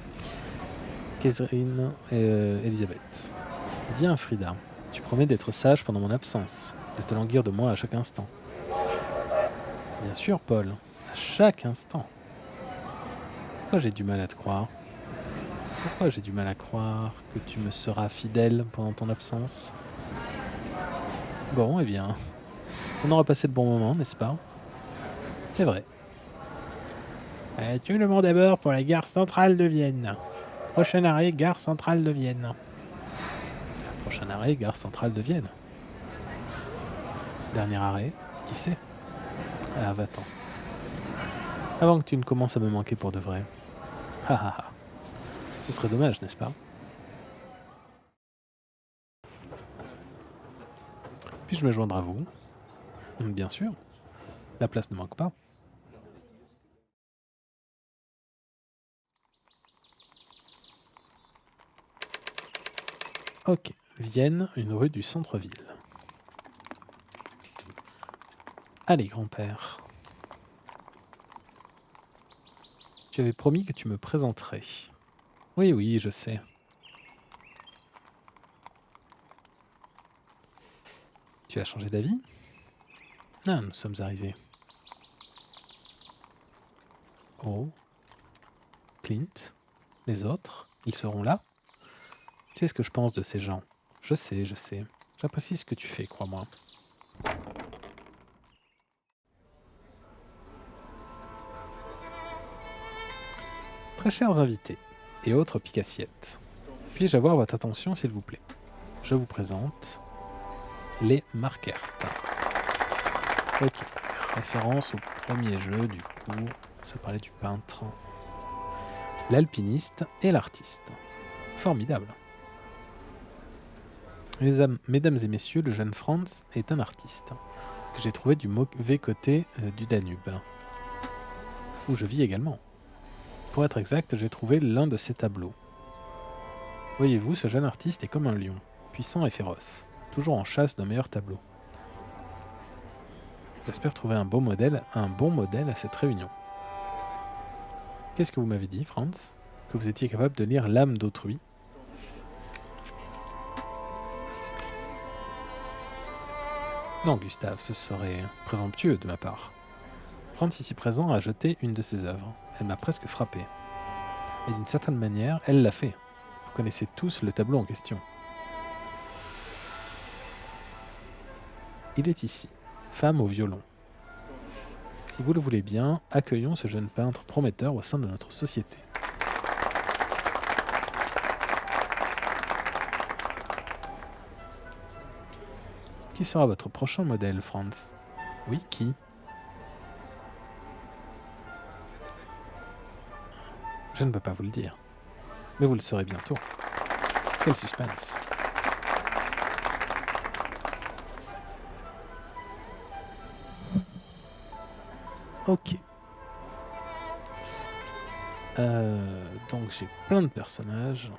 A: Kézerine et Elisabeth. Viens, Frida, tu promets d'être sage pendant mon absence, de te languir de moi à chaque instant. Bien sûr, Paul, à chaque instant. Pourquoi j'ai du mal à te croire? Pourquoi j'ai du mal à croire que tu me seras fidèle pendant ton absence? Bon, eh bien, on aura passé de bons moments, n'est-ce pas? C'est vrai. Tu le mot d'abord pour la gare centrale de Vienne. Prochain arrêt, gare centrale de Vienne. Prochain arrêt, gare centrale de Vienne. Dernier arrêt, qui sait? Ah, va-t'en. Avant que tu ne commences à me manquer pour de vrai. Ha ha ha. Ce serait dommage, n'est-ce pas? Puis-je me joindre à vous? Bien sûr. La place ne manque pas. Ok, Vienne, une rue du centre-ville. Allez, grand-père. Tu avais promis que tu me présenterais. Oui, oui, je sais. Tu as changé d'avis? Ah, nous sommes arrivés. Oh, Clint, les autres, ils seront là? Tu sais ce que je pense de ces gens. Je sais, je sais. J'apprécie ce que tu fais, crois-moi. Très chers invités et autres picassiettes, puis-je avoir votre attention, s'il vous plaît? Je vous présente les Marquertes. Ok, référence au premier jeu, du coup, ça parlait du peintre, l'alpiniste et l'artiste. Formidable. Mesdames et messieurs, le jeune Franz est un artiste que j'ai trouvé du mauvais côté du Danube, où je vis également. Pour être exact, j'ai trouvé l'un de ses tableaux. Voyez-vous, ce jeune artiste est comme un lion, puissant et féroce, toujours en chasse d'un meilleur tableau. J'espère trouver un bon modèle à cette réunion. Qu'est-ce que vous m'avez dit, Franz? Que vous étiez capable de lire l'âme d'autrui? Non, Gustave, ce serait présomptueux de ma part. Franz ici présent a jeté une de ses œuvres. Elle m'a presque frappé. Et d'une certaine manière, elle l'a fait. Vous connaissez tous le tableau en question. Il est ici, femme au violon. Si vous le voulez bien, accueillons ce jeune peintre prometteur au sein de notre société. Qui sera votre prochain modèle, Franz? Oui, qui? Je ne peux pas vous le dire. Mais vous le saurez bientôt. Quel suspense. Ok. Donc j'ai plein de personnages.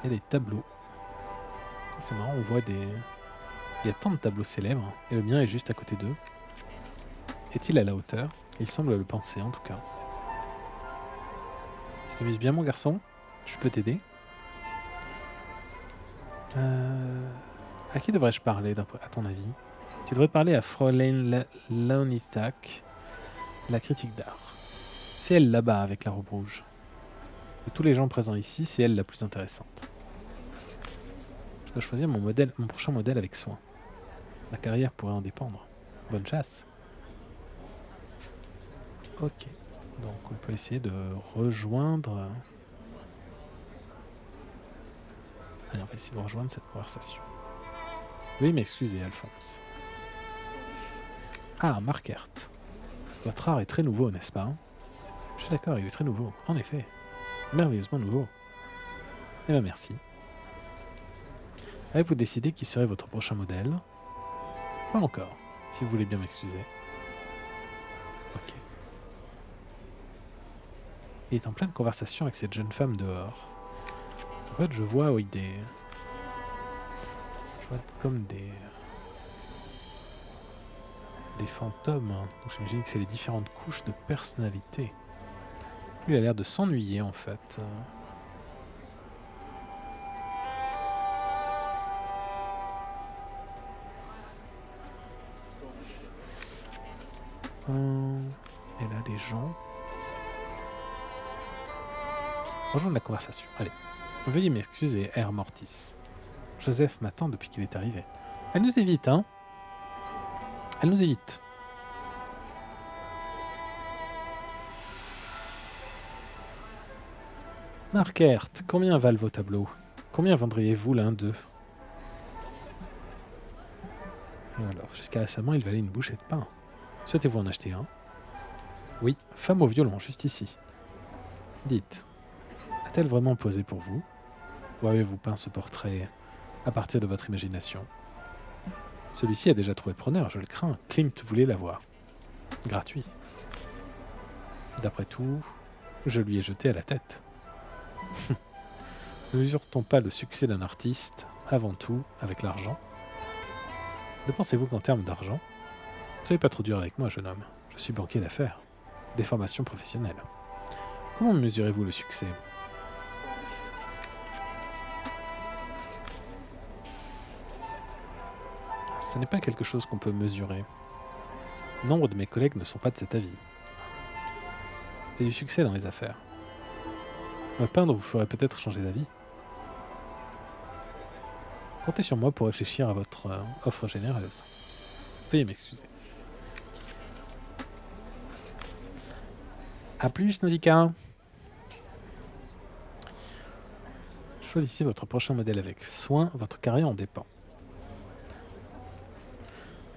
A: Il y a des tableaux. C'est marrant, on voit des... Il y a tant de tableaux célèbres, et le mien est juste à côté d'eux. Est-il à la hauteur? Il semble le penser en tout cas. Tu t'amuses bien mon garçon? Je peux t'aider? À qui devrais-je parler à ton avis? Tu devrais parler à Fräulein Launisak, la critique d'art. C'est elle là-bas avec la robe rouge. De tous les gens présents ici, c'est elle la plus intéressante. Je dois choisir mon prochain modèle avec soin. Ma carrière pourrait en dépendre. Bonne chasse. Ok. Donc on peut essayer de rejoindre... Allez, on va essayer de rejoindre cette conversation. Veuillez m'excuser, Alphonse. Ah, Marquert. Votre art est très nouveau, n'est-ce pas? Je suis d'accord, il est très nouveau. En effet. Merveilleusement nouveau. Eh bien, merci. Avez-vous décidé qui serait votre prochain modèle? Pas encore, si vous voulez bien m'excuser. Ok. Il est en pleine conversation avec cette jeune femme dehors. En fait, je vois, oui, des... Je vois comme des fantômes. Hein. Donc j'imagine que c'est les différentes couches de personnalité. Lui, il a l'air de s'ennuyer, en fait. Et là, des gens... Rejoindre la conversation. Allez. Veuillez m'excuser, Air Mortis. Joseph m'attend depuis qu'il est arrivé. Elle nous évite, hein? Elle nous évite. Marquert, combien valent vos tableaux? Combien vendriez-vous l'un d'eux? Alors, jusqu'à récemment, il valait une bouchée de pain. Souhaitez-vous en acheter un? Oui, femme au violon, juste ici. Dites, a-t-elle vraiment posé pour vous? Ou avez-vous peint ce portrait à partir de votre imagination? Celui-ci a déjà trouvé preneur, je le crains. Klimt voulait l'avoir. Gratuit. D'après tout, je lui ai jeté à la tête. Ne mesure-t-on pas le succès d'un artiste, avant tout, avec l'argent? Ne pensez-vous qu'en termes d'argent? Ne soyez pas trop dur avec moi, jeune homme. Je suis banquier d'affaires. Des formations professionnelles. Comment mesurez-vous le succès? Ce n'est pas quelque chose qu'on peut mesurer. Nombre de mes collègues ne sont pas de cet avis. J'ai du succès dans les affaires. Me peindre vous ferait peut-être changer d'avis. Comptez sur moi pour réfléchir à votre offre généreuse. Veuillez m'excuser. A plus, Nausicaa. Choisissez votre prochain modèle avec soin, votre carrière en dépend.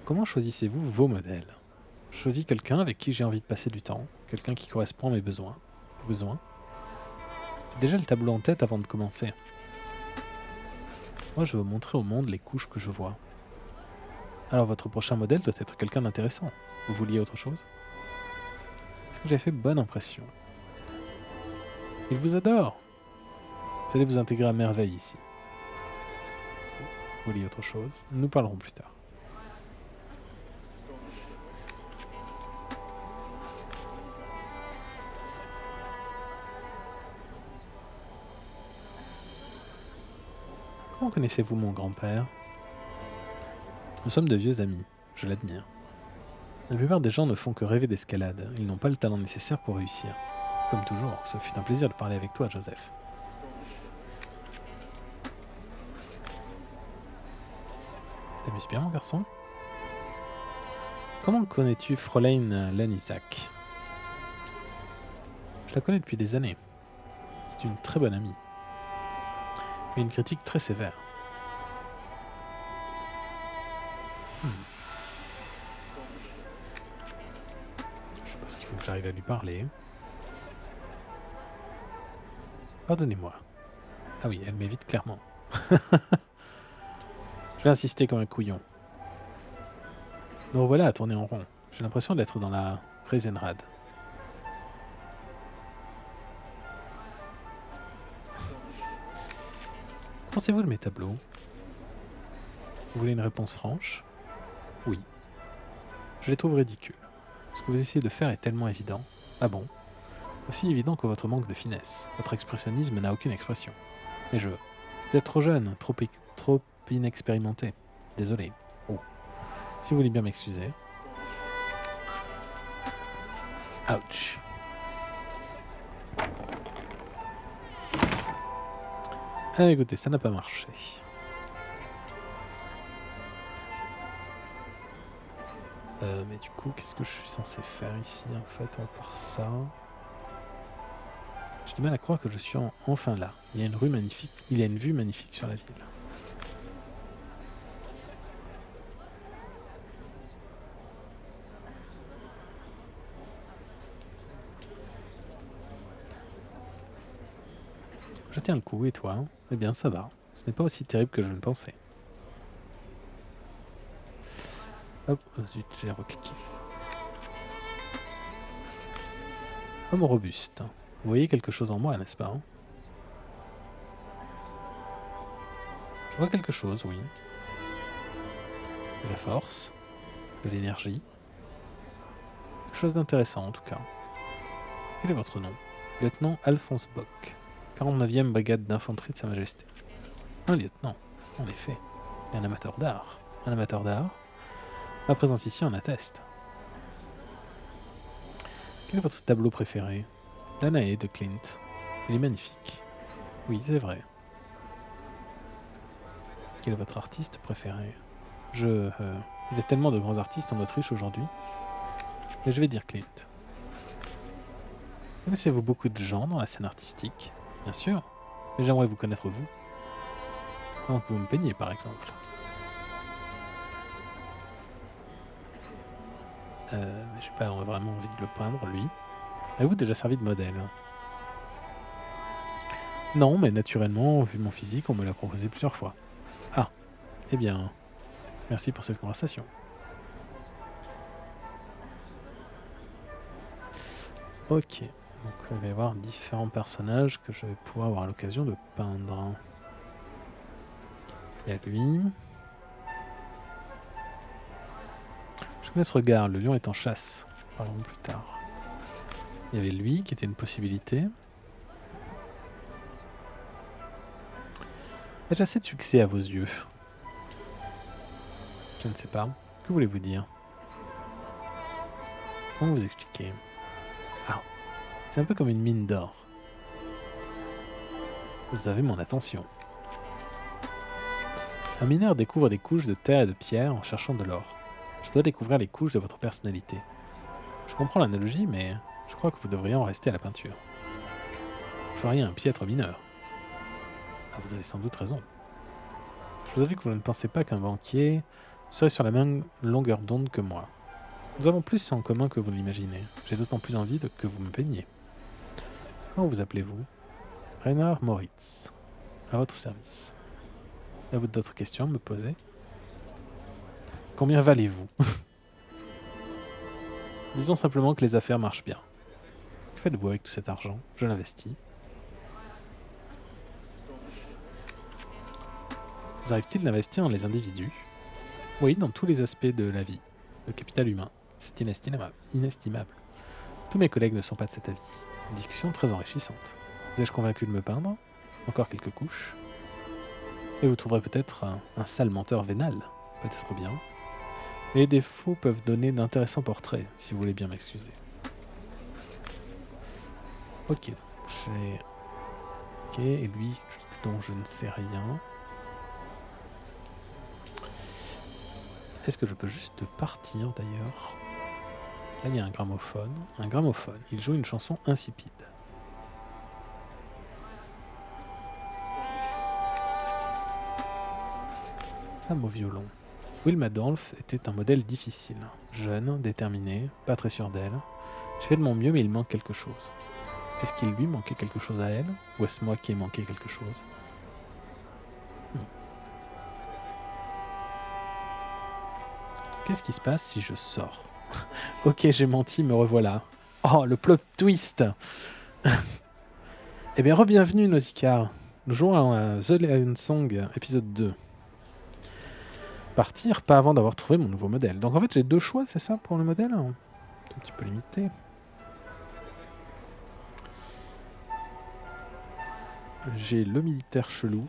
A: Comment choisissez-vous vos modèles? Je choisis quelqu'un avec qui j'ai envie de passer du temps, quelqu'un qui correspond à mes besoins. J'ai déjà le tableau en tête avant de commencer. Moi, je veux montrer au monde les couches que je vois. Alors votre prochain modèle doit être quelqu'un d'intéressant. Vous vouliez autre chose? Est-ce que j'ai fait bonne impression? Il vous adore. Vous allez vous intégrer à merveille ici. Vous vouliez autre chose? Nous parlerons plus tard. Comment connaissez-vous mon grand-père? Nous sommes de vieux amis. Je l'admire. La plupart des gens ne font que rêver d'escalade. Ils n'ont pas le talent nécessaire pour réussir. Comme toujours, ce fut un plaisir de parler avec toi, Joseph. T'amuses bien, mon garçon? Comment connais-tu Fräulein Lanisac? Je la connais depuis des années. C'est une très bonne amie. Mais une critique très sévère. Je pense qu'il faut que j'arrive à lui parler. Pardonnez-moi. Ah oui, elle m'évite clairement. Je vais insister comme un couillon. Nous revoilà à tourner en rond. J'ai l'impression d'être dans la Raisenrad. Pensez-vous de mes tableaux? Vous voulez une réponse franche? Oui. Je les trouve ridicules. Ce que vous essayez de faire est tellement évident. Ah bon? Aussi évident que votre manque de finesse. Votre expressionnisme n'a aucune expression. Mais vous êtes trop jeune, trop inexpérimenté. Désolé. Oh. Si vous voulez bien m'excuser. Ouch. Ah, écoutez, ça n'a pas marché. Mais du coup, qu'est-ce que je suis censé faire ici, en fait, à part ça? J'ai du mal à croire que je suis enfin là. Il y a une rue magnifique. Il y a une vue magnifique sur la ville. Je tiens le coup, et toi? Eh bien, ça va. Ce n'est pas aussi terrible que je ne pensais. Hop, zut, j'ai recliqué. Homme robuste. Vous voyez quelque chose en moi, n'est-ce pas? Je vois quelque chose, oui. De la force, de l'énergie. Quelque chose d'intéressant, en tout cas. Quel est votre nom? Lieutenant Alphonse Bock, 49e brigade d'infanterie de Sa Majesté. Un lieutenant, en effet. Et un amateur d'art. Un amateur d'art. Ma présence ici en atteste. Quel est votre tableau préféré? Danae de Clint. Il est magnifique. Oui, c'est vrai. Quel est votre artiste préféré? Il y a tellement de grands artistes en Autriche aujourd'hui. Mais je vais dire Clint. Connaissez-vous beaucoup de gens dans la scène artistique? Bien sûr. Mais j'aimerais vous connaître vous. Avant que vous me peigniez, par exemple. Mais j'ai pas vraiment envie de le peindre, lui. Avez-vous déjà servi de modèle? Non, mais naturellement, vu mon physique, on me l'a proposé plusieurs fois. Ah, eh bien, merci pour cette conversation. Ok, Donc il va y avoir différents personnages que je vais pouvoir avoir l'occasion de peindre. Il y a lui. Je connais ce regard, le lion est en chasse. Parlons plus tard. Il y avait lui qui était une possibilité. Ai-je assez de succès à vos yeux? Je ne sais pas. Que voulez-vous dire? Comment vous expliquer? Ah, c'est un peu comme une mine d'or. Vous avez mon attention. Un mineur découvre des couches de terre et de pierre en cherchant de l'or. Je dois découvrir les couches de votre personnalité. Je comprends l'analogie, mais je crois que vous devriez en rester à la peinture. Vous feriez un piètre mineur. Ah, vous avez sans doute raison. Je vous avoue que je ne pensais pas qu'un banquier serait sur la même longueur d'onde que moi. Nous avons plus en commun que vous l'imaginez. J'ai d'autant plus envie que vous me peigniez. Comment vous appelez-vous? Reinhard Moritz. À votre service. Avez-vous d'autres questions à me poser? Combien valez-vous? Disons simplement que les affaires marchent bien. Que faites-vous avec tout cet argent? Je l'investis. Vous arrive-t-il d'investir dans les individus? Oui, dans tous les aspects de la vie. Le capital humain, c'est inestimable. Tous mes collègues ne sont pas de cet avis. Une discussion très enrichissante. Vous ai-je convaincu de me peindre? Encore quelques couches. Et vous trouverez peut-être un sale menteur vénal. Peut-être bien. Mais les défauts peuvent donner d'intéressants portraits, si vous voulez bien m'excuser. Ok, j'ai... Ok, et lui, dont je ne sais rien. Est-ce que je peux juste partir d'ailleurs? Là, il y a un gramophone. Un gramophone. Il joue une chanson insipide. Femme au violon. Wilma Dolph était un modèle difficile. Jeune, déterminée, pas très sûre d'elle. J'ai fait de mon mieux, mais il manque quelque chose. Est-ce qu'il lui manquait quelque chose à elle? Ou est-ce moi qui ai manqué quelque chose? Qu'est-ce qui se passe si je sors? Ok, j'ai menti, me revoilà. Oh, le plot twist. Eh bien, re-bienvenue, Nausicaa. Nous jouons à The Lion Song, épisode 2. Partir, pas avant d'avoir trouvé mon nouveau modèle. Donc en fait, j'ai deux choix, c'est ça, pour le modèle? Un petit peu limité. J'ai le militaire chelou.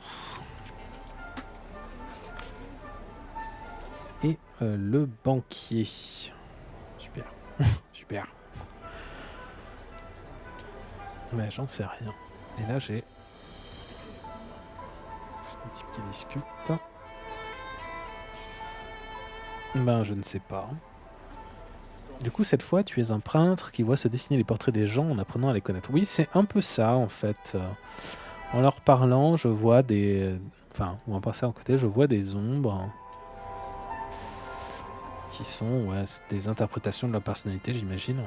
A: Et le banquier. Super. Super. Mais j'en sais rien. Et là, j'ai... un type qui discute. Ben, je ne sais pas. Du coup, cette fois, tu es un peintre qui voit se dessiner les portraits des gens en apprenant à les connaître. Oui, c'est un peu ça, en fait. En leur parlant, je vois des... Enfin, ou en passant à côté, je vois des ombres qui sont des interprétations de leur personnalité, j'imagine.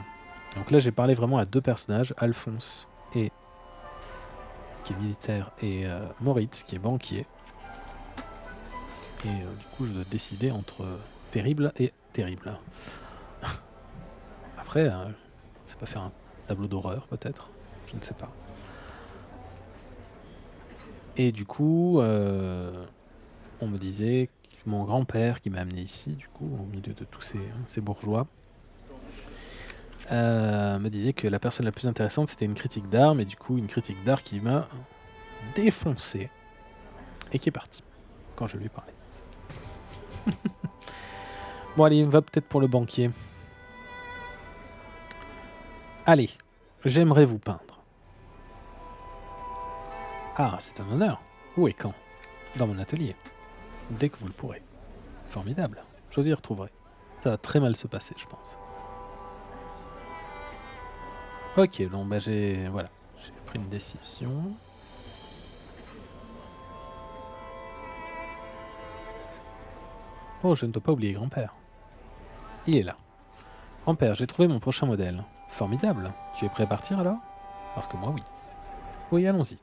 A: Donc là, j'ai parlé vraiment à deux personnages, Alphonse, qui est militaire, et Moritz, qui est banquier. Et du coup, je dois décider entre terrible et terrible. Après, c'est pas faire un tableau d'horreur, peut-être? Je ne sais pas. Et du coup, on me disait que mon grand-père qui m'a amené ici, du coup, au milieu de tous ces bourgeois, me disait que la personne la plus intéressante, c'était une critique d'art, mais du coup, une critique d'art qui m'a défoncé et qui est partie quand je lui ai parlé. Bon, allez, va peut-être pour le banquier. Allez, j'aimerais vous peindre. Ah, c'est un honneur. Où et quand? Dans mon atelier. Dès que vous le pourrez. Formidable. Je vous y retrouverai. Ça va très mal se passer, je pense. Ok, bon, bah j'ai pris une décision. Oh, je ne dois pas oublier grand-père. Il est là. Grand-père, j'ai trouvé mon prochain modèle. Formidable. Tu es prêt à partir alors? Parce que moi, oui. Oui, allons-y.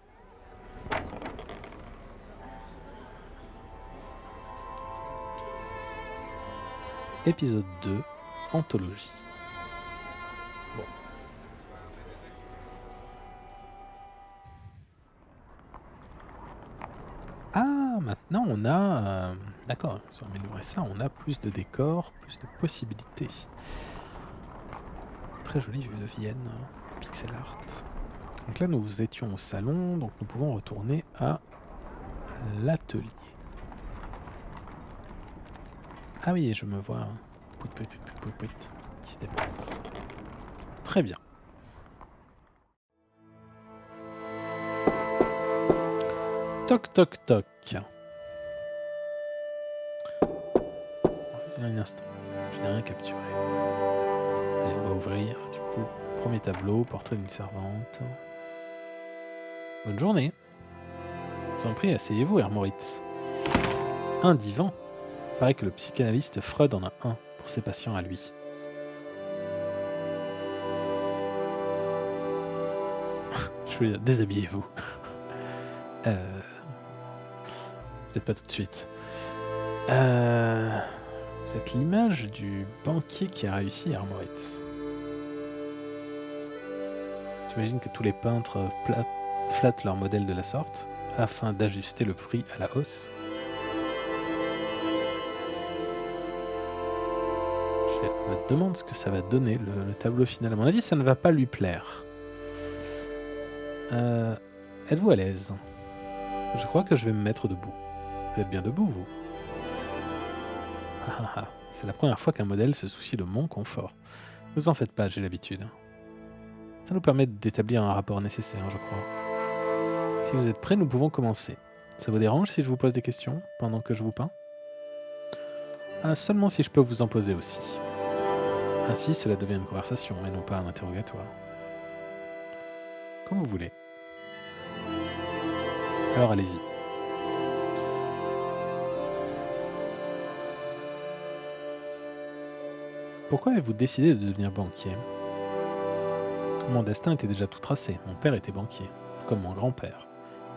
A: Épisode 2, Anthologie. Bon. Non, on a... D'accord, si on améliorer ça, on a plus de décors, plus de possibilités. Très jolie vue de Vienne, pixel art. Donc là, nous étions au salon, donc nous pouvons retourner à l'atelier. Ah oui, je me vois qui se déplace. Très bien. Toc toc toc. Un instant, je n'ai rien capturé. Allez, on va ouvrir du coup. Premier tableau, portrait d'une servante. Bonne journée. Je vous en prie, asseyez-vous, Hermoritz. Un divan. Il paraît que le psychanalyste Freud en a un pour ses patients à lui. Je veux dire, déshabillez-vous. Peut-être pas tout de suite. Vous êtes l'image du banquier qui a réussi, Hermoritz. J'imagine que tous les peintres flattent leur modèle de la sorte, afin d'ajuster le prix à la hausse. Je me demande ce que ça va donner, le tableau final. À mon avis, ça ne va pas lui plaire. Êtes-vous à l'aise? Je crois que je vais me mettre debout. Vous êtes bien debout, vous? C'est la première fois qu'un modèle se soucie de mon confort. Ne vous en faites pas, j'ai l'habitude. Ça nous permet d'établir un rapport nécessaire, je crois. Si vous êtes prêts, nous pouvons commencer. Ça vous dérange si je vous pose des questions pendant que je vous peins? Seulement si je peux vous en poser aussi. Ainsi, cela devient une conversation et non pas un interrogatoire. Comme vous voulez. Alors allez-y. Pourquoi avez-vous décidé de devenir banquier? Mon destin était déjà tout tracé. Mon père était banquier, comme mon grand-père.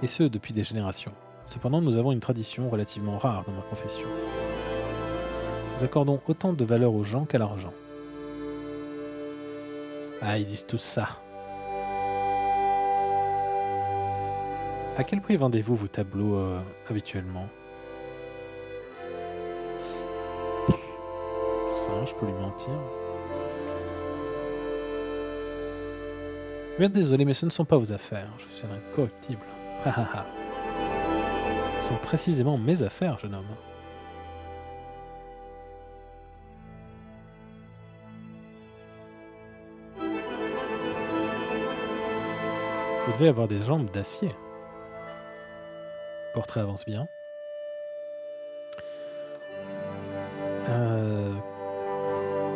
A: Et ce, depuis des générations. Cependant, nous avons une tradition relativement rare dans ma profession. Nous accordons autant de valeur aux gens qu'à l'argent. Ah, ils disent tous ça. À quel prix vendez-vous vos tableaux habituellement? Je sais rien, je peux lui mentir. Bien désolé, mais ce ne sont pas vos affaires. Je suis un incorruptible. Ce sont précisément mes affaires, jeune homme. Vous devez avoir des jambes d'acier. Le portrait avance bien.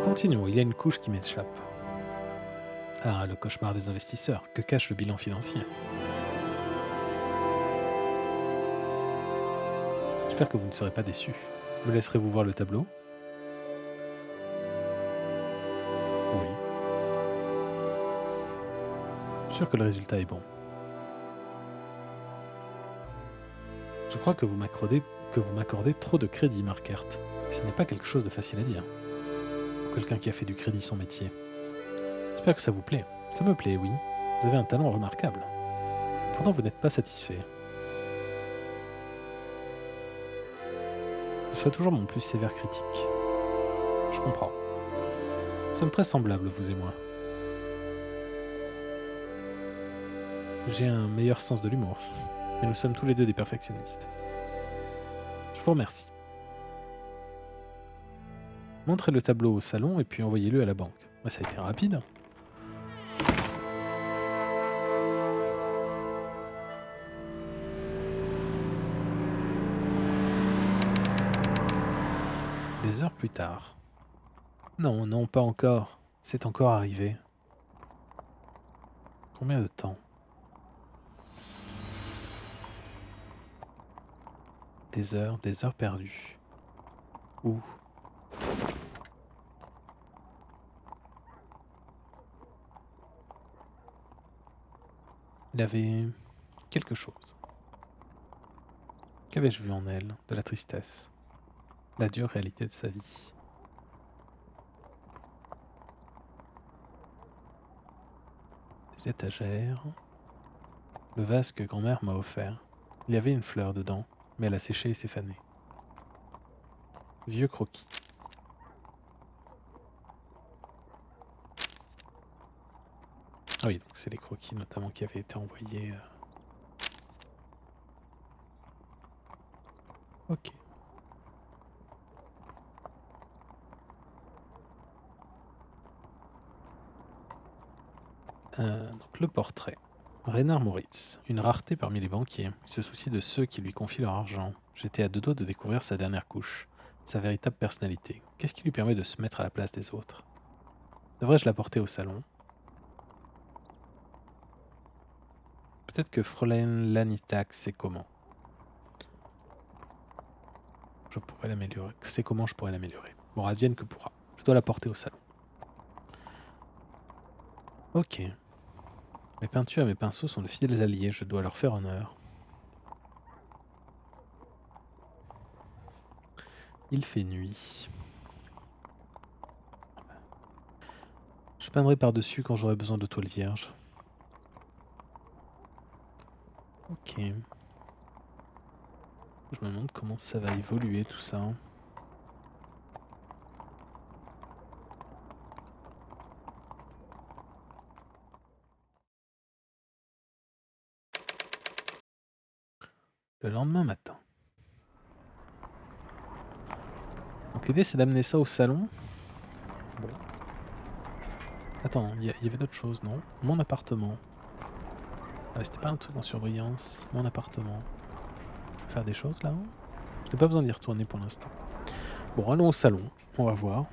A: Continuons, il y a une couche qui m'échappe. Ah, le cauchemar des investisseurs. Que cache le bilan financier? J'espère que vous ne serez pas déçus. Me laisserez-vous voir le tableau? Oui. Je suis sûr que le résultat est bon. Je crois que vous m'accordez trop de crédit, Markert. Ce n'est pas quelque chose de facile à dire. Pour quelqu'un qui a fait du crédit son métier. J'espère que ça vous plaît. Ça me plaît, oui. Vous avez un talent remarquable. Pourtant, vous n'êtes pas satisfait. Vous serez toujours mon plus sévère critique. Je comprends. Nous sommes très semblables, vous et moi. J'ai un meilleur sens de l'humour. Mais nous sommes tous les deux des perfectionnistes. Je vous remercie. Montrez le tableau au salon et puis envoyez-le à la banque. Ça a été rapide. Des heures plus tard. Non, non, pas encore. C'est encore arrivé. Combien de temps? Des heures perdues. Où? Il avait quelque chose. Qu'avais-je vu en elle? De la tristesse. La dure réalité de sa vie. Des étagères. Le vase que grand-mère m'a offert. Il y avait une fleur dedans. Mais elle a séché et s'est fanée. Vieux croquis. Ah oui, donc c'est les croquis notamment qui avaient été envoyés. Ok. Donc le portrait. Reynard Moritz, une rareté parmi les banquiers. Il se soucie de ceux qui lui confient leur argent. J'étais à deux doigts de découvrir sa dernière couche, sa véritable personnalité. Qu'est-ce qui lui permet de se mettre à la place des autres? Devrais-je la porter au salon? Peut-être que Fräulein Lannistac sait comment. Je pourrais l'améliorer. C'est comment je pourrais l'améliorer. Bon, advienne que pourra. Je dois la porter au salon. Ok. Mes peintures et mes pinceaux sont de fidèles alliés. Je dois leur faire honneur. Il fait nuit. Je peindrai par-dessus quand j'aurai besoin de toile vierge. Ok. Je me demande comment ça va évoluer tout ça. Le lendemain matin. Donc l'idée c'est d'amener ça au salon. Bon. Attends, il y avait d'autres choses, non? Mon appartement. Ah, c'était pas un truc en surbrillance. Mon appartement. Je vais faire des choses là. Je n'ai pas besoin d'y retourner pour l'instant. Bon, allons au salon. On va voir.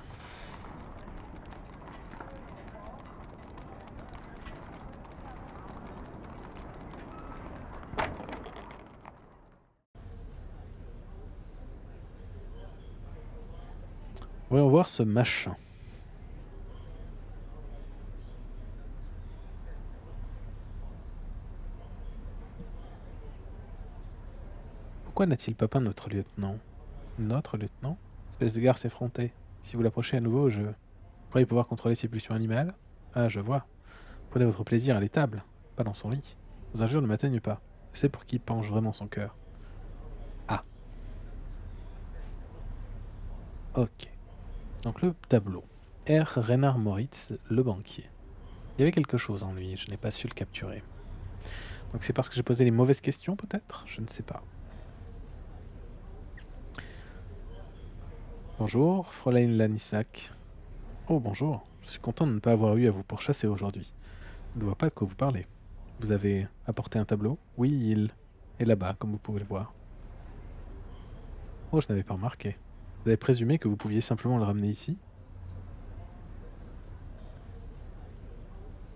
A: Voyons voir ce machin. Pourquoi n'a-t-il pas peint notre lieutenant? Notre lieutenant? Espèce de garce effrontée. Si vous l'approchez à nouveau, je... croyez pouvoir contrôler ses pulsions animales? Ah, je vois. Prenez votre plaisir à l'étable, pas dans son lit. Vos injures ne m'atteignent pas. Je sais pour qui penche vraiment son cœur. Ah. Ok. Donc le tableau. R. Reynard Moritz, le banquier. Il y avait quelque chose en lui, je n'ai pas su le capturer. Donc c'est parce que j'ai posé les mauvaises questions peut-être? Je ne sais pas. Bonjour, Fräulein Lannistac. Oh bonjour, je suis content de ne pas avoir eu à vous pourchasser aujourd'hui. Je ne vois pas de quoi vous parlez. Vous avez apporté un tableau? Oui, il est là-bas, comme vous pouvez le voir. Oh, je n'avais pas remarqué. Vous avez présumé que vous pouviez simplement le ramener ici?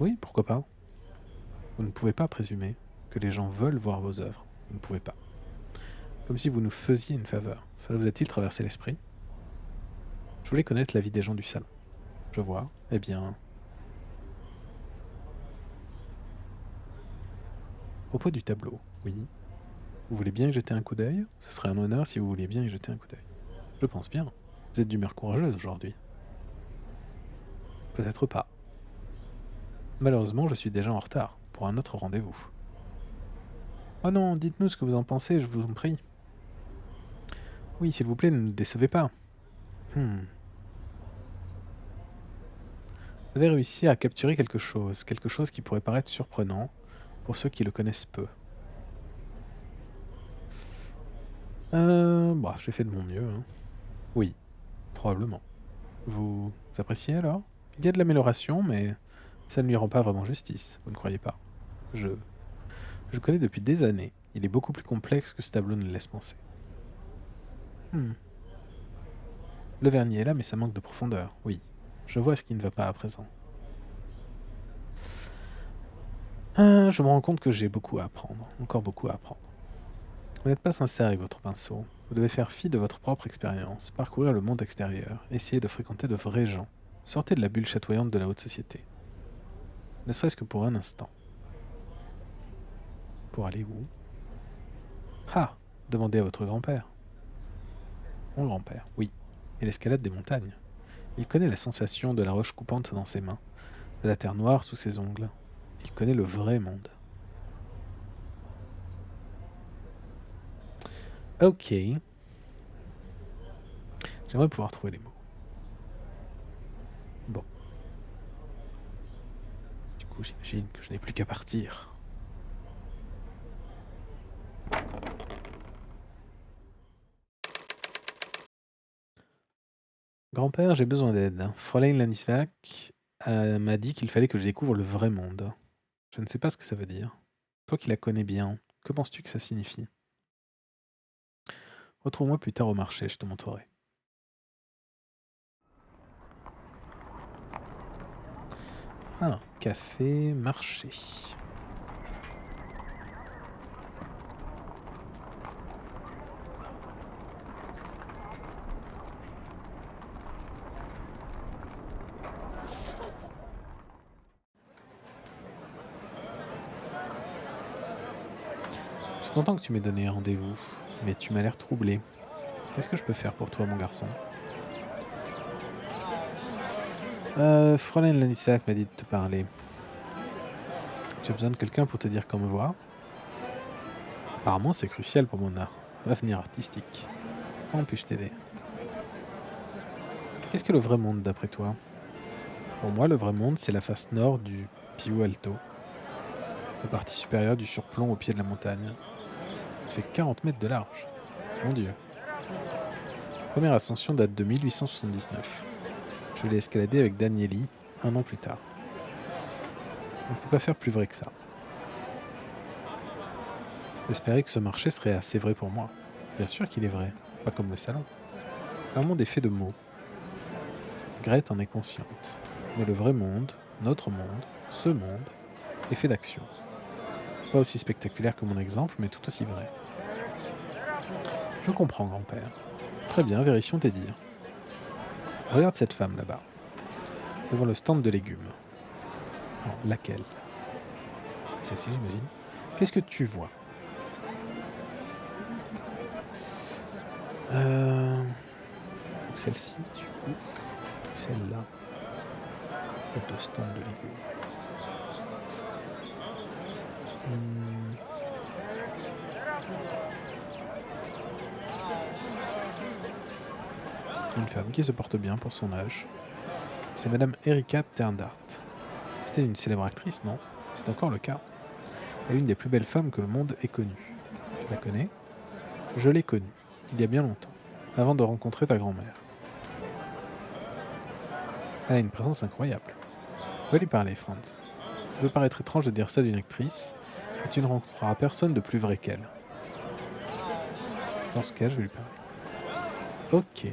A: Oui, pourquoi pas? Vous ne pouvez pas présumer que les gens veulent voir vos œuvres. Vous ne pouvez pas. Comme si vous nous faisiez une faveur. Cela vous a-t-il traversé l'esprit? Je voulais connaître l'avis des gens du salon. Je vois. Eh bien... À propos du tableau, oui. Vous voulez bien y jeter un coup d'œil? Ce serait un honneur si vous vouliez bien y jeter un coup d'œil. Je pense bien. Vous êtes d'humeur courageuse aujourd'hui. Peut-être pas. Malheureusement, je suis déjà en retard pour un autre rendez-vous. Oh non, dites-nous ce que vous en pensez, je vous en prie. Oui, s'il vous plaît, ne nous décevez pas. Vous avez réussi à capturer quelque chose qui pourrait paraître surprenant pour ceux qui le connaissent peu. Bah, j'ai fait de mon mieux, hein. Oui, probablement. Vous appréciez alors? Il y a de l'amélioration, mais ça ne lui rend pas vraiment justice, vous ne croyez pas? Je le connais depuis des années. Il est beaucoup plus complexe que ce tableau ne le laisse penser. Hmm. Le vernis est là, mais ça manque de profondeur, oui. Je vois ce qui ne va pas à présent. Je me rends compte que j'ai beaucoup à apprendre, encore beaucoup à apprendre. Vous n'êtes pas sincère avec votre pinceau. Vous devez faire fi de votre propre expérience, parcourir le monde extérieur, essayer de fréquenter de vrais gens. Sortez de la bulle chatoyante de la haute société. Ne serait-ce que pour un instant. Pour aller où? Ah! Demandez à votre grand-père. Mon grand-père, oui. Et l'escalade des montagnes. Il connaît la sensation de la roche coupante dans ses mains, de la terre noire sous ses ongles. Il connaît le vrai monde. Ok. J'aimerais pouvoir trouver les mots. Bon. Du coup, j'imagine que je n'ai plus qu'à partir. Grand-père, j'ai besoin d'aide. Fräulein Lanisvac m'a dit qu'il fallait que je découvre le vrai monde. Je ne sais pas ce que ça veut dire. Toi qui la connais bien, que penses-tu que ça signifie? Retrouve-moi plus tard au marché, je te montrerai. Ah, café, marché. Je suis content que tu m'aies donné rendez-vous, mais tu m'as l'air troublé. Qu'est-ce que je peux faire pour toi, mon garçon? Fräulein Lanisvac m'a dit de te parler. Tu as besoin de quelqu'un pour te dire comment me voir? Apparemment, c'est crucial pour mon avenir artistique. Comment puis-je t'aider? Qu'est-ce que le vrai monde d'après toi? Pour moi, le vrai monde, c'est la face nord du Piu Alto, la partie supérieure du surplomb au pied de la montagne. Il fait 40 mètres de large. Mon Dieu. La première ascension date de 1879. Je l'ai escaladée avec Danieli un an plus tard. On ne peut pas faire plus vrai que ça. J'espérais que ce marché serait assez vrai pour moi. Bien sûr qu'il est vrai, pas comme le salon. Un monde est fait de mots. Grete en est consciente. Mais le vrai monde, notre monde, ce monde, est fait d'actions. Pas aussi spectaculaire que mon exemple, mais tout aussi vrai. Je comprends, grand-père. Très bien, vérifions tes dires. Regarde cette femme là-bas, devant le stand de légumes. Non, laquelle? Celle-ci, j'imagine. Qu'est-ce que tu vois? Celle-ci, du coup. Celle-là. Il y a 2 stands de légumes. Une femme qui se porte bien pour son âge. C'est Madame Erika Terndart. C'était une célèbre actrice, non? C'est encore le cas. Elle est l'une des plus belles femmes que le monde ait connues. Tu la connais? Je l'ai connue, il y a bien longtemps, avant de rencontrer ta grand-mère. Elle a une présence incroyable. Va lui parler, Franz. Ça peut paraître étrange de dire ça d'une actrice, mais tu ne rencontreras personne de plus vrai qu'elle. Dans ce cas, je vais lui parler. Ok.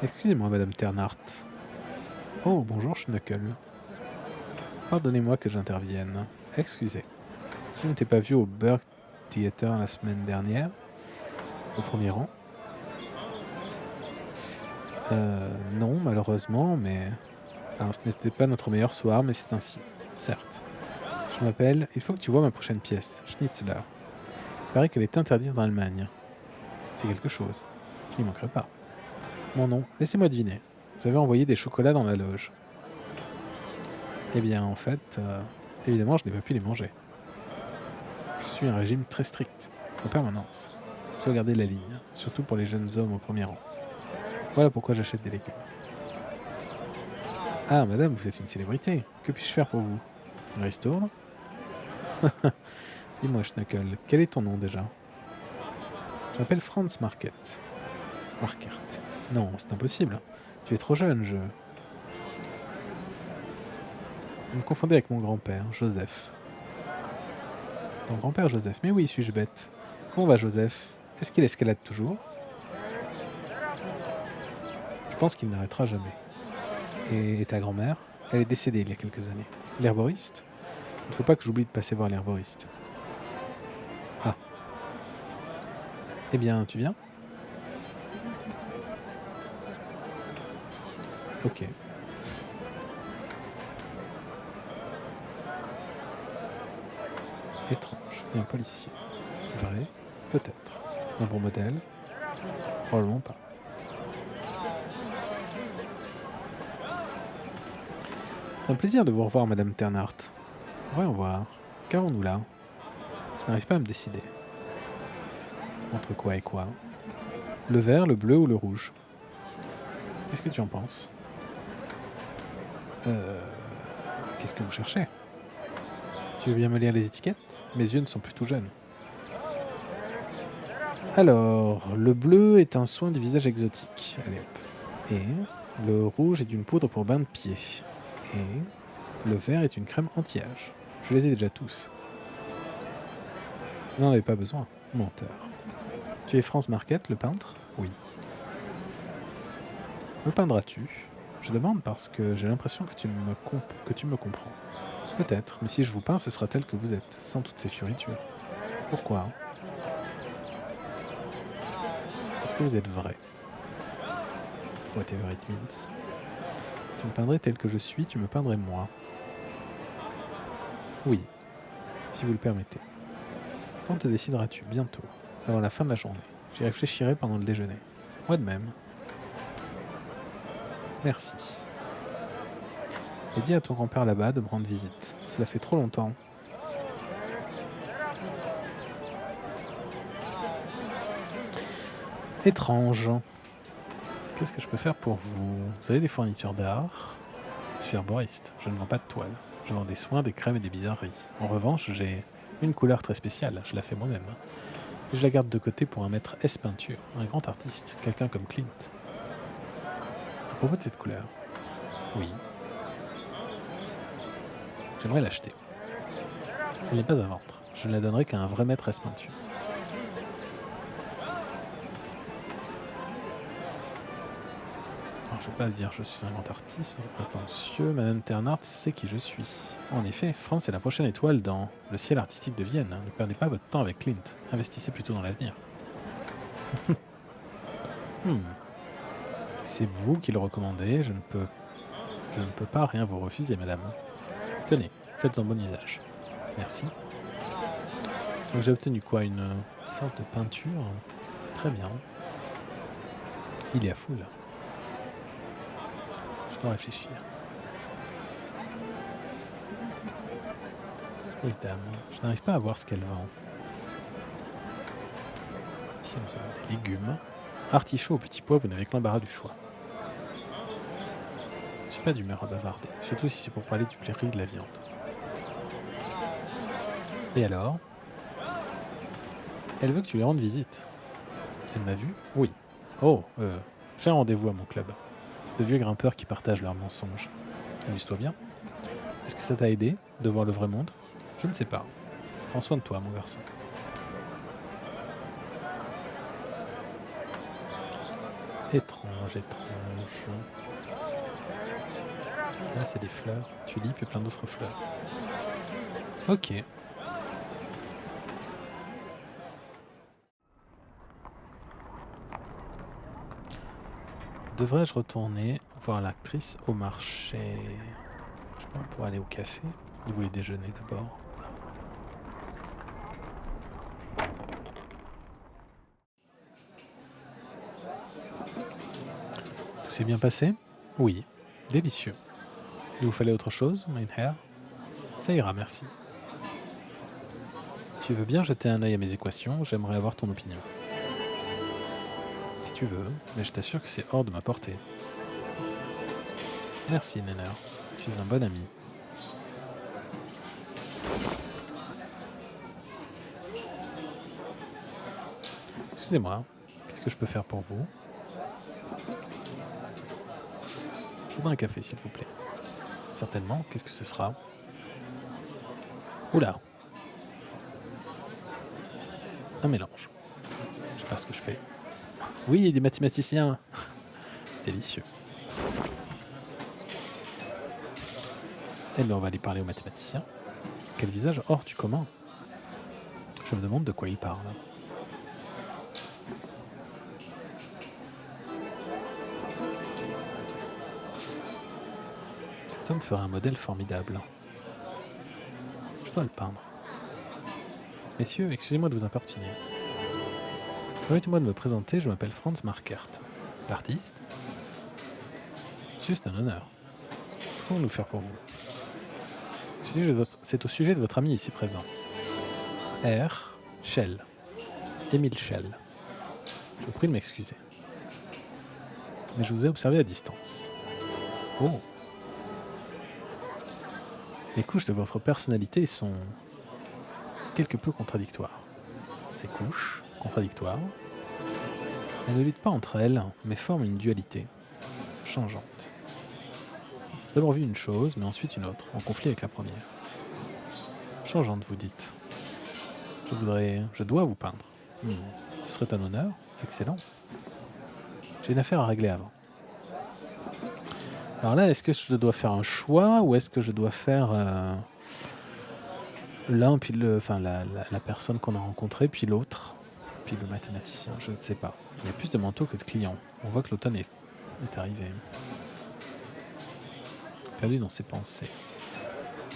A: Excusez-moi, Madame Ternart. Oh, bonjour, Schnuckel. Pardonnez-moi que j'intervienne. Excusez. Je ne t'ai pas vu au Burg Theater la semaine dernière, au premier rang. Non, malheureusement, mais... Alors, ce n'était pas notre meilleur soir, mais c'est ainsi. Certes. Je m'appelle... Il faut que tu vois ma prochaine pièce, Schnitzler. Il paraît qu'elle est interdite en Allemagne. C'est quelque chose. Je n'y manquerai pas. Mon nom, laissez-moi deviner. Vous avez envoyé des chocolats dans la loge. Eh bien, en fait, évidemment, je n'ai pas pu les manger. Je suis un régime très strict, en permanence. Il faut garder la ligne, surtout pour les jeunes hommes au premier rang. Voilà pourquoi j'achète des légumes. Ah, madame, vous êtes une célébrité. Que puis-je faire pour vous? Une ristourne? Dis-moi, Schnuckel, quel est ton nom déjà? Je m'appelle Franz Market. Markert. Non, c'est impossible. Tu es trop jeune, Vous me confondez avec mon grand-père, Joseph. Ton grand-père, Joseph? Mais oui, suis-je bête? Comment va Joseph? Est-ce qu'il escalade toujours? Je pense qu'il n'arrêtera jamais. Et ta grand-mère? Elle est décédée il y a quelques années. L'herboriste? Il ne faut pas que j'oublie de passer voir l'herboriste. Ah. Eh bien, tu viens? Ok. Étrange. Et un policier. Vrai? Peut-être. Un bon modèle? Probablement pas. C'est un plaisir de vous revoir, Madame Ternart. Voyons voir. Qu'avons-nous là? Je n'arrive pas à me décider. Entre quoi et quoi? Le vert, le bleu ou le rouge? Qu'est-ce que tu en penses? Qu'est-ce que vous cherchez? Tu veux bien me lire les étiquettes? Mes yeux ne sont plus tout jeunes. Alors, le bleu est un soin du visage exotique. Allez hop. Et le rouge est d'une poudre pour bain de pied. Et le vert est une crème anti-âge. Je les ai déjà tous. Vous n'en avez pas besoin, menteur. Tu es France Marquette, le peintre? Oui. Me peindras-tu? Je demande parce que j'ai l'impression que tu me comprends. Peut-être, mais si je vous peins, ce sera tel que vous êtes, sans toutes ces fioritures. Pourquoi? Parce que vous êtes vrai. Whatever it means. Tu me peindrais tel que je suis, tu me peindrais moi. Oui, si vous le permettez. Quand te décideras-tu? Bientôt, avant la fin de la journée. J'y réfléchirai pendant le déjeuner. Moi de même. Merci. Et dis à ton grand-père là-bas de me rendre visite. Cela fait trop longtemps. Étrange. Qu'est-ce que je peux faire pour vous? Vous avez des fournitures d'art? Je suis arboriste. Je ne vends pas de toile. Je vends des soins, des crèmes et des bizarreries. En revanche, j'ai une couleur très spéciale. Je la fais moi-même. Et je la garde de côté pour un maître S peinture, un grand artiste, quelqu'un comme Clint. À propos de cette couleur. Oui. J'aimerais l'acheter. Elle n'est pas à vendre. Je ne la donnerai qu'à un vrai maître S peinture. Alors, je ne vais pas dire je suis un grand artiste, prétentieux. Madame Ternhardt sait qui je suis. En effet, France est la prochaine étoile dans le ciel artistique de Vienne. Ne perdez pas votre temps avec Clint. Investissez plutôt dans l'avenir. C'est vous qui le recommandez. Je ne peux pas rien vous refuser, madame. Tenez, faites en bon usage. Merci. Donc j'ai obtenu quoi? Une sorte de peinture. Très bien. Il y a foule. Je dois réfléchir. Quelle dame? Je n'arrive pas à voir ce qu'elle vend. Ici nous avons des légumes. Artichaut au petit pois, vous n'avez que l'embarras du choix. Je suis pas d'humeur à bavarder, surtout si c'est pour parler du prix de la viande. Et alors? Elle veut que tu lui rendes visite. Elle m'a vu? Oui. Oh, j'ai un rendez-vous à mon club. De vieux grimpeurs qui partagent leurs mensonges. Amuse-toi bien. Est-ce que ça t'a aidé de voir le vrai monde? Je ne sais pas. Prends soin de toi, mon garçon. Étrange, étrange. Là, c'est des fleurs. Tulipes et plein d'autres fleurs. Ok. Devrais-je retourner voir l'actrice au marché? Je sais pas, pour aller au café. Vous voulez déjeuner d'abord? Tout s'est bien passé? Oui. Délicieux. Il vous fallait autre chose, mein Herr? Ça ira, merci. Tu veux bien jeter un œil à mes équations? J'aimerais avoir ton opinion. Si tu veux, mais je t'assure que c'est hors de ma portée. Merci, Nenner. Tu es un bon ami. Excusez-moi, qu'est-ce que je peux faire pour vous? Je voudrais un café, s'il vous plaît. Certainement, qu'est-ce que ce sera? Oula! Un mélange. Je sais pas ce que je fais. Oui, des mathématiciens! Délicieux. Eh bien, on va aller parler aux mathématiciens. Quel visage hors du commun! Je me demande de quoi il parle. Cet homme ferait un modèle formidable. Je dois le peindre. Messieurs, excusez-moi de vous importuner. Permettez-moi de me présenter, je m'appelle Franz Markert. L'artiste? Monsieur, c'est un honneur. Que pouvons-nous faire pour vous? C'est au sujet de votre ami ici présent. R. Shell. Émile Shell. Je vous prie de m'excuser. Mais je vous ai observé à distance. Oh. Les couches de votre personnalité sont quelque peu contradictoires. Ces couches, contradictoires, elles ne luttent pas entre elles, mais forment une dualité, changeante. J'ai d'abord vu une chose, mais ensuite une autre, en conflit avec la première. Changeante, vous dites. Je dois vous peindre. Ce serait un honneur. Excellent. J'ai une affaire à régler avant. Alors là, est-ce que je dois faire un choix ou est-ce que je dois faire l'un, puis la personne qu'on a rencontrée, puis l'autre, puis le mathématicien? Je ne sais pas. Il y a plus de manteaux que de clients. On voit que l'automne est arrivé. Perdu dans ses pensées.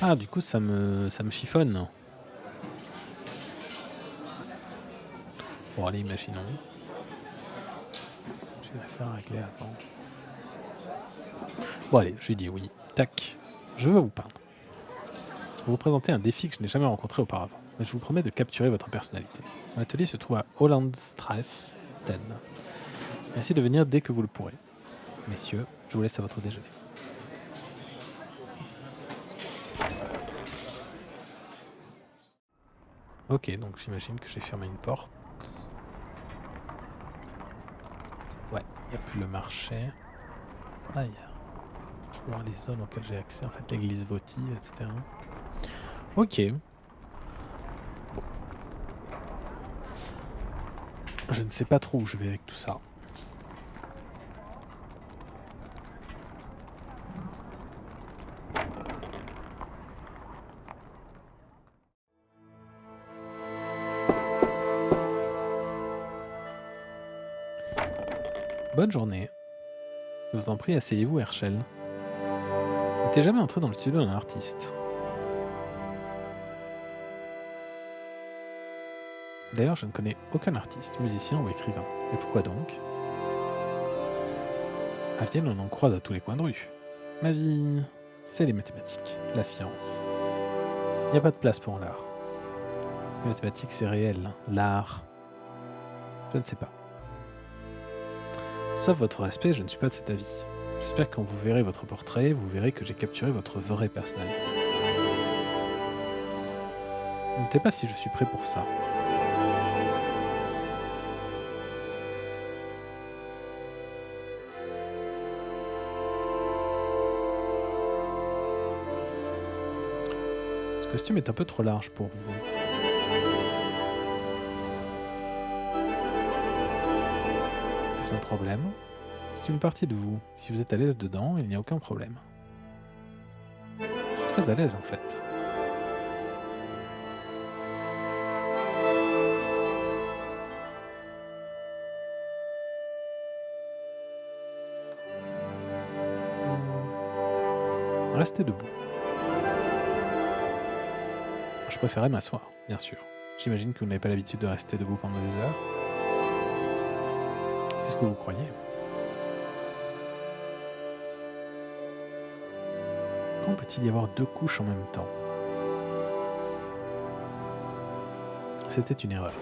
A: Ah, du coup, ça me chiffonne. Bon, allez, imaginons. J'ai une affaire à régler avant. Bon, allez, je lui dis oui. Tac. Je veux vous peindre. Je vais vous présenter un défi que je n'ai jamais rencontré auparavant, mais je vous promets de capturer votre personnalité. Mon atelier se trouve à Hollandstrasse 10. Merci de venir dès que vous le pourrez. Messieurs, je vous laisse à votre déjeuner. Ok, donc j'imagine que j'ai fermé une porte. Ouais, il n'y a plus le marché. Ah, je peux voir les zones auxquelles j'ai accès, en fait, l'église votive, etc. Ok. Bon. Je ne sais pas trop où je vais avec tout ça. Bonne journée. Je vous en prie, asseyez-vous, Herschel. Vous n'êtes jamais entré dans le studio d'un artiste. D'ailleurs, je ne connais aucun artiste, musicien ou écrivain. Et pourquoi donc? À Vienne, on en croise à tous les coins de rue. Ma vie, c'est les mathématiques, la science. Il n'y a pas de place pour l'art. Les mathématiques, c'est réel. L'art, je ne sais pas. Sauf votre respect, je ne suis pas de cet avis. J'espère que quand vous verrez votre portrait, vous verrez que j'ai capturé votre vraie personnalité. Je ne sais pas si je suis prêt pour ça. Ce costume est un peu trop large pour vous. C'est un problème. C'est une partie de vous. Si vous êtes à l'aise dedans, il n'y a aucun problème. Je suis très à l'aise en fait. Restez debout. Je préférerais m'asseoir, bien sûr. J'imagine que vous n'avez pas l'habitude de rester debout pendant des heures. C'est ce que vous croyez. Comment peut-il y avoir deux couches en même temps? C'était une erreur.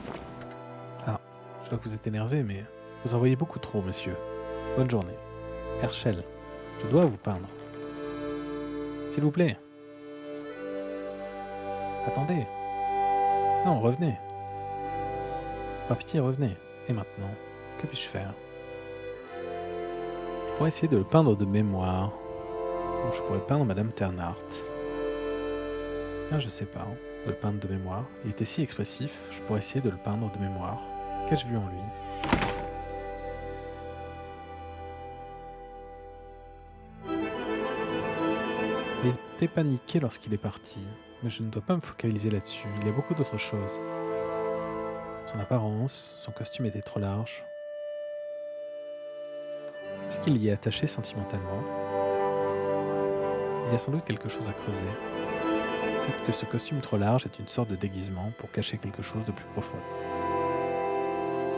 A: Ah, je vois que vous êtes énervé, mais vous en voyez beaucoup trop, monsieur. Bonne journée. Herschel, je dois vous peindre. S'il vous plaît. Attendez. Non, revenez. Par pitié, revenez. Et maintenant, que puis-je faire? Je pourrais essayer de le peindre de mémoire. Ou je pourrais peindre Madame Ternhardt. Ah, je sais pas. De le peindre de mémoire. Il était si expressif, je pourrais essayer de le peindre de mémoire. Qu'ai-je vu en lui? Il était paniqué lorsqu'il est parti. Mais je ne dois pas me focaliser là-dessus. Il y a beaucoup d'autres choses. Son apparence, son costume était trop large. Est-ce qu'il y est attaché sentimentalement? Il y a sans doute quelque chose à creuser. Peut-être que ce costume trop large est une sorte de déguisement pour cacher quelque chose de plus profond.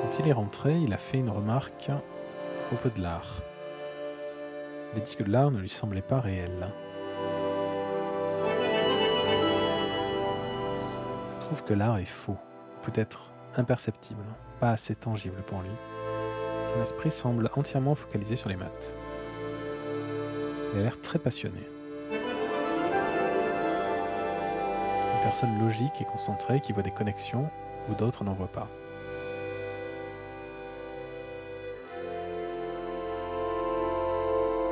A: Quand il est rentré, il a fait une remarque à propos de l'art. Il a dit que l'art ne lui semblait pas réel. trouve que l'art est faux, peut-être imperceptible, pas assez tangible pour lui. Son esprit semble entièrement focalisé sur les maths. Il a l'air très passionné. Une personne logique et concentrée qui voit des connexions où d'autres n'en voient pas.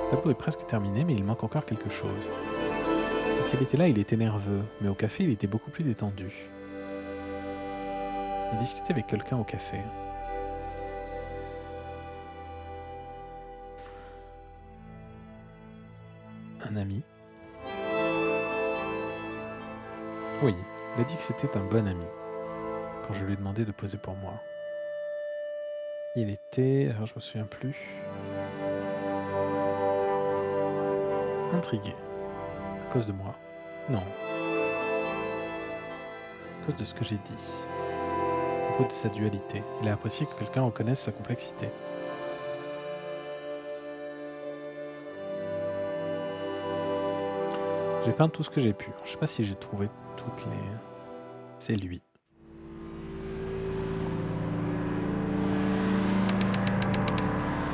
A: Le tableau est presque terminé, mais il manque encore quelque chose. Quand il était là, il était nerveux, mais au café, il était beaucoup plus détendu. Il discutait avec quelqu'un au café. Un ami. Oui, il a dit que c'était un bon ami, quand je lui ai demandé de poser pour moi. Il était... alors je me souviens plus... intrigué. À cause de moi. Non. À cause de ce que j'ai dit. À cause de sa dualité. Il a apprécié que quelqu'un reconnaisse sa complexité. J'ai peint tout ce que j'ai pu. Je sais pas si j'ai trouvé toutes les... C'est lui.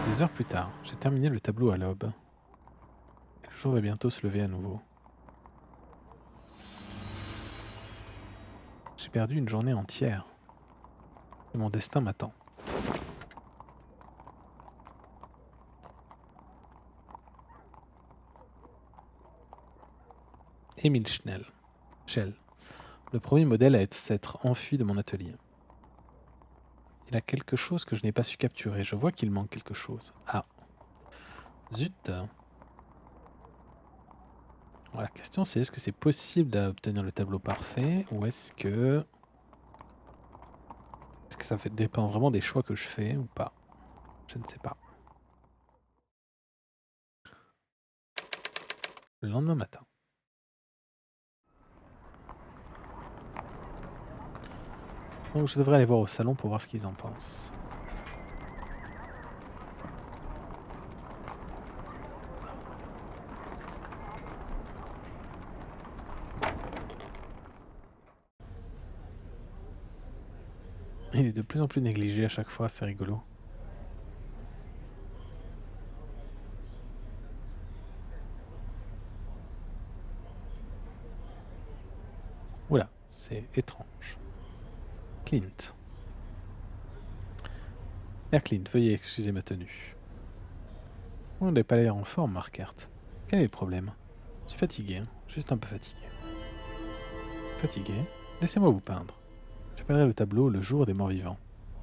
A: Des heures plus tard, j'ai terminé le tableau à l'aube. Le jour va bientôt se lever à nouveau. J'ai perdu une journée entière. Et mon destin m'attend. Émile Schell. Le premier modèle à s'être enfui de mon atelier. Il a quelque chose que je n'ai pas su capturer. Je vois qu'il manque quelque chose. Ah. Zut. La question c'est est-ce que c'est possible d'obtenir le tableau parfait ou est-ce que ça dépend vraiment des choix que je fais ou pas? Je ne sais pas. Le lendemain matin. Donc je devrais aller voir au salon pour voir ce qu'ils en pensent. Il est de plus en plus négligé à chaque fois, c'est rigolo. Oula, c'est étrange. Clint. Herr Clint, veuillez excuser ma tenue. Vous n'avez pas l'air en forme, Markert. Quel est le problème? Je suis fatigué, hein. Juste un peu fatigué. Fatigué? Laissez-moi vous peindre. J'appellerai le tableau le jour des morts vivants.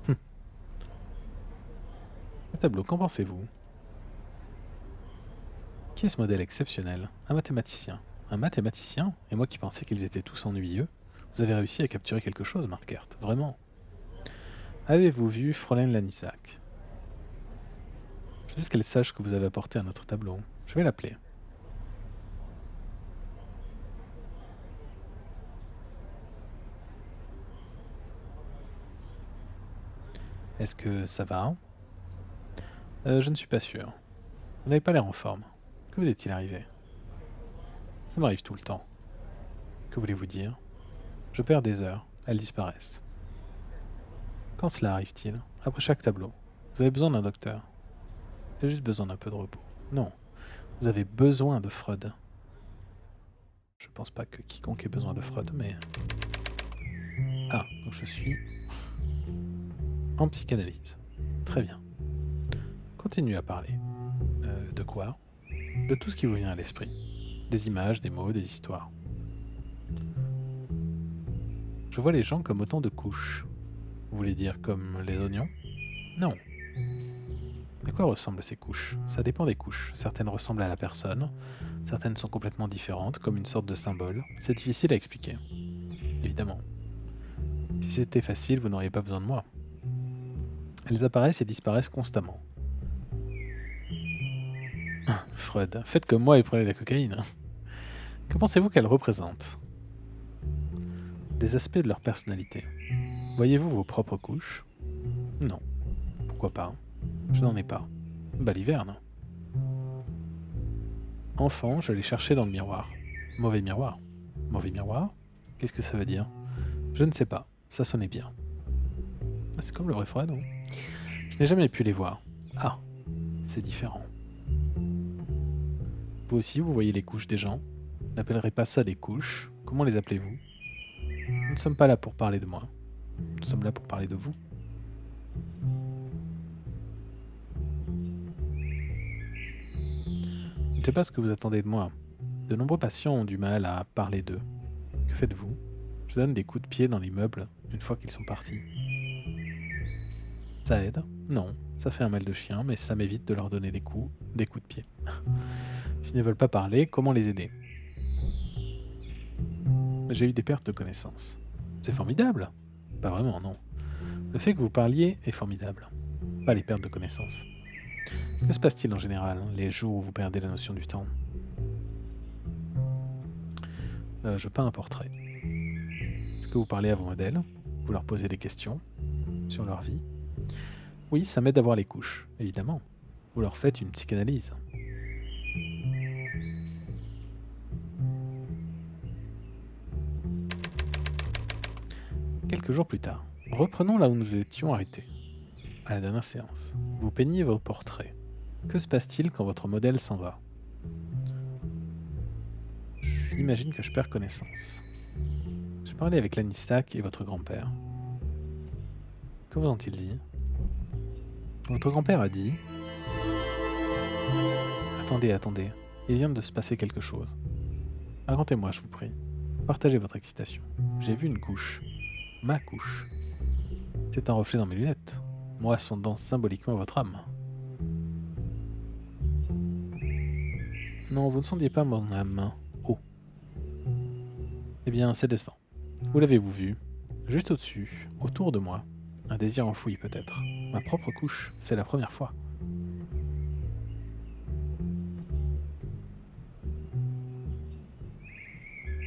A: Le tableau, qu'en pensez-vous? Qui est ce modèle exceptionnel? Un mathématicien. Un mathématicien? Et moi qui pensais qu'ils étaient tous ennuyeux? Vous avez réussi à capturer quelque chose, Markert, vraiment. Avez-vous vu Fräulein Lanisvac? Je doute qu'elle sache que vous avez apporté à notre tableau. Je vais l'appeler. Est-ce que ça va? Je ne suis pas sûr. Vous n'avez pas l'air en forme. Que vous est-il arrivé? Ça m'arrive tout le temps. Que voulez-vous dire? Je perds des heures. Elles disparaissent. Quand cela arrive-t-il? Après chaque tableau. Vous avez besoin d'un docteur. J'ai juste besoin d'un peu de repos. Non. Vous avez besoin de Freud. Je pense pas que quiconque ait besoin de Freud, mais... Ah, donc je suis en psychanalyse. Très bien. Continuez à parler. De quoi? De tout ce qui vous vient à l'esprit. Des images, des mots, des histoires. Je vois les gens comme autant de couches. Vous voulez dire comme les oignons? Non. À quoi ressemblent ces couches? Ça dépend des couches. Certaines ressemblent à la personne, certaines sont complètement différentes, comme une sorte de symbole. C'est difficile à expliquer. Évidemment. Si c'était facile, vous n'auriez pas besoin de moi. Elles apparaissent et disparaissent constamment. Freud, faites comme moi et prenez la cocaïne. Que pensez-vous qu'elles représentent? Des aspects de leur personnalité. Voyez-vous vos propres couches? Non. Pourquoi pas? Je n'en ai pas. Baliverne. Enfant, je les cherchais dans le miroir. Mauvais miroir. Mauvais miroir? Qu'est-ce que ça veut dire? Je ne sais pas, ça sonnait bien. Ah, c'est comme le refrain, non? Je n'ai jamais pu les voir. Ah, c'est différent. Vous aussi, vous voyez les couches des gens? N'appellerez pas ça des couches. Comment les appelez-vous? Nous ne sommes pas là pour parler de moi. Nous sommes là pour parler de vous. Je ne sais pas ce que vous attendez de moi. De nombreux patients ont du mal à parler d'eux. Que faites-vous? Je donne des coups de pied dans l'immeuble une fois qu'ils sont partis. Ça aide? Non, ça fait un mal de chien, mais ça m'évite de leur donner des coups de pied. S'ils ne veulent pas parler, comment les aider? J'ai eu des pertes de connaissances. C'est formidable? Pas vraiment, non. Le fait que vous parliez est formidable. Pas les pertes de connaissances. Que se passe-t-il en général, les jours où vous perdez la notion du temps? Je peins un portrait. Est-ce que vous parlez à vos modèles? Vous leur posez des questions sur leur vie? Oui, ça m'aide à voir les couches, évidemment. Vous leur faites une psychanalyse. Quelques jours plus tard, reprenons là où nous étions arrêtés. À la dernière séance, vous peignez vos portraits. Que se passe-t-il quand votre modèle s'en va? J'imagine que je perds connaissance. J'ai parlé avec Lannistac et votre grand-père. Que vous ont-ils dit? Votre grand-père a dit... Attendez, il vient de se passer quelque chose. Racontez-moi, je vous prie. Partagez votre excitation. J'ai vu une couche. Ma couche. C'est un reflet dans mes lunettes. Moi sondant symboliquement votre âme. Non, vous ne sondiez pas mon âme. Oh. Eh bien, c'est décevant. Où l'avez-vous vu? Juste au-dessus, autour de moi. Un désir enfoui peut-être. Ma propre couche, c'est la première fois.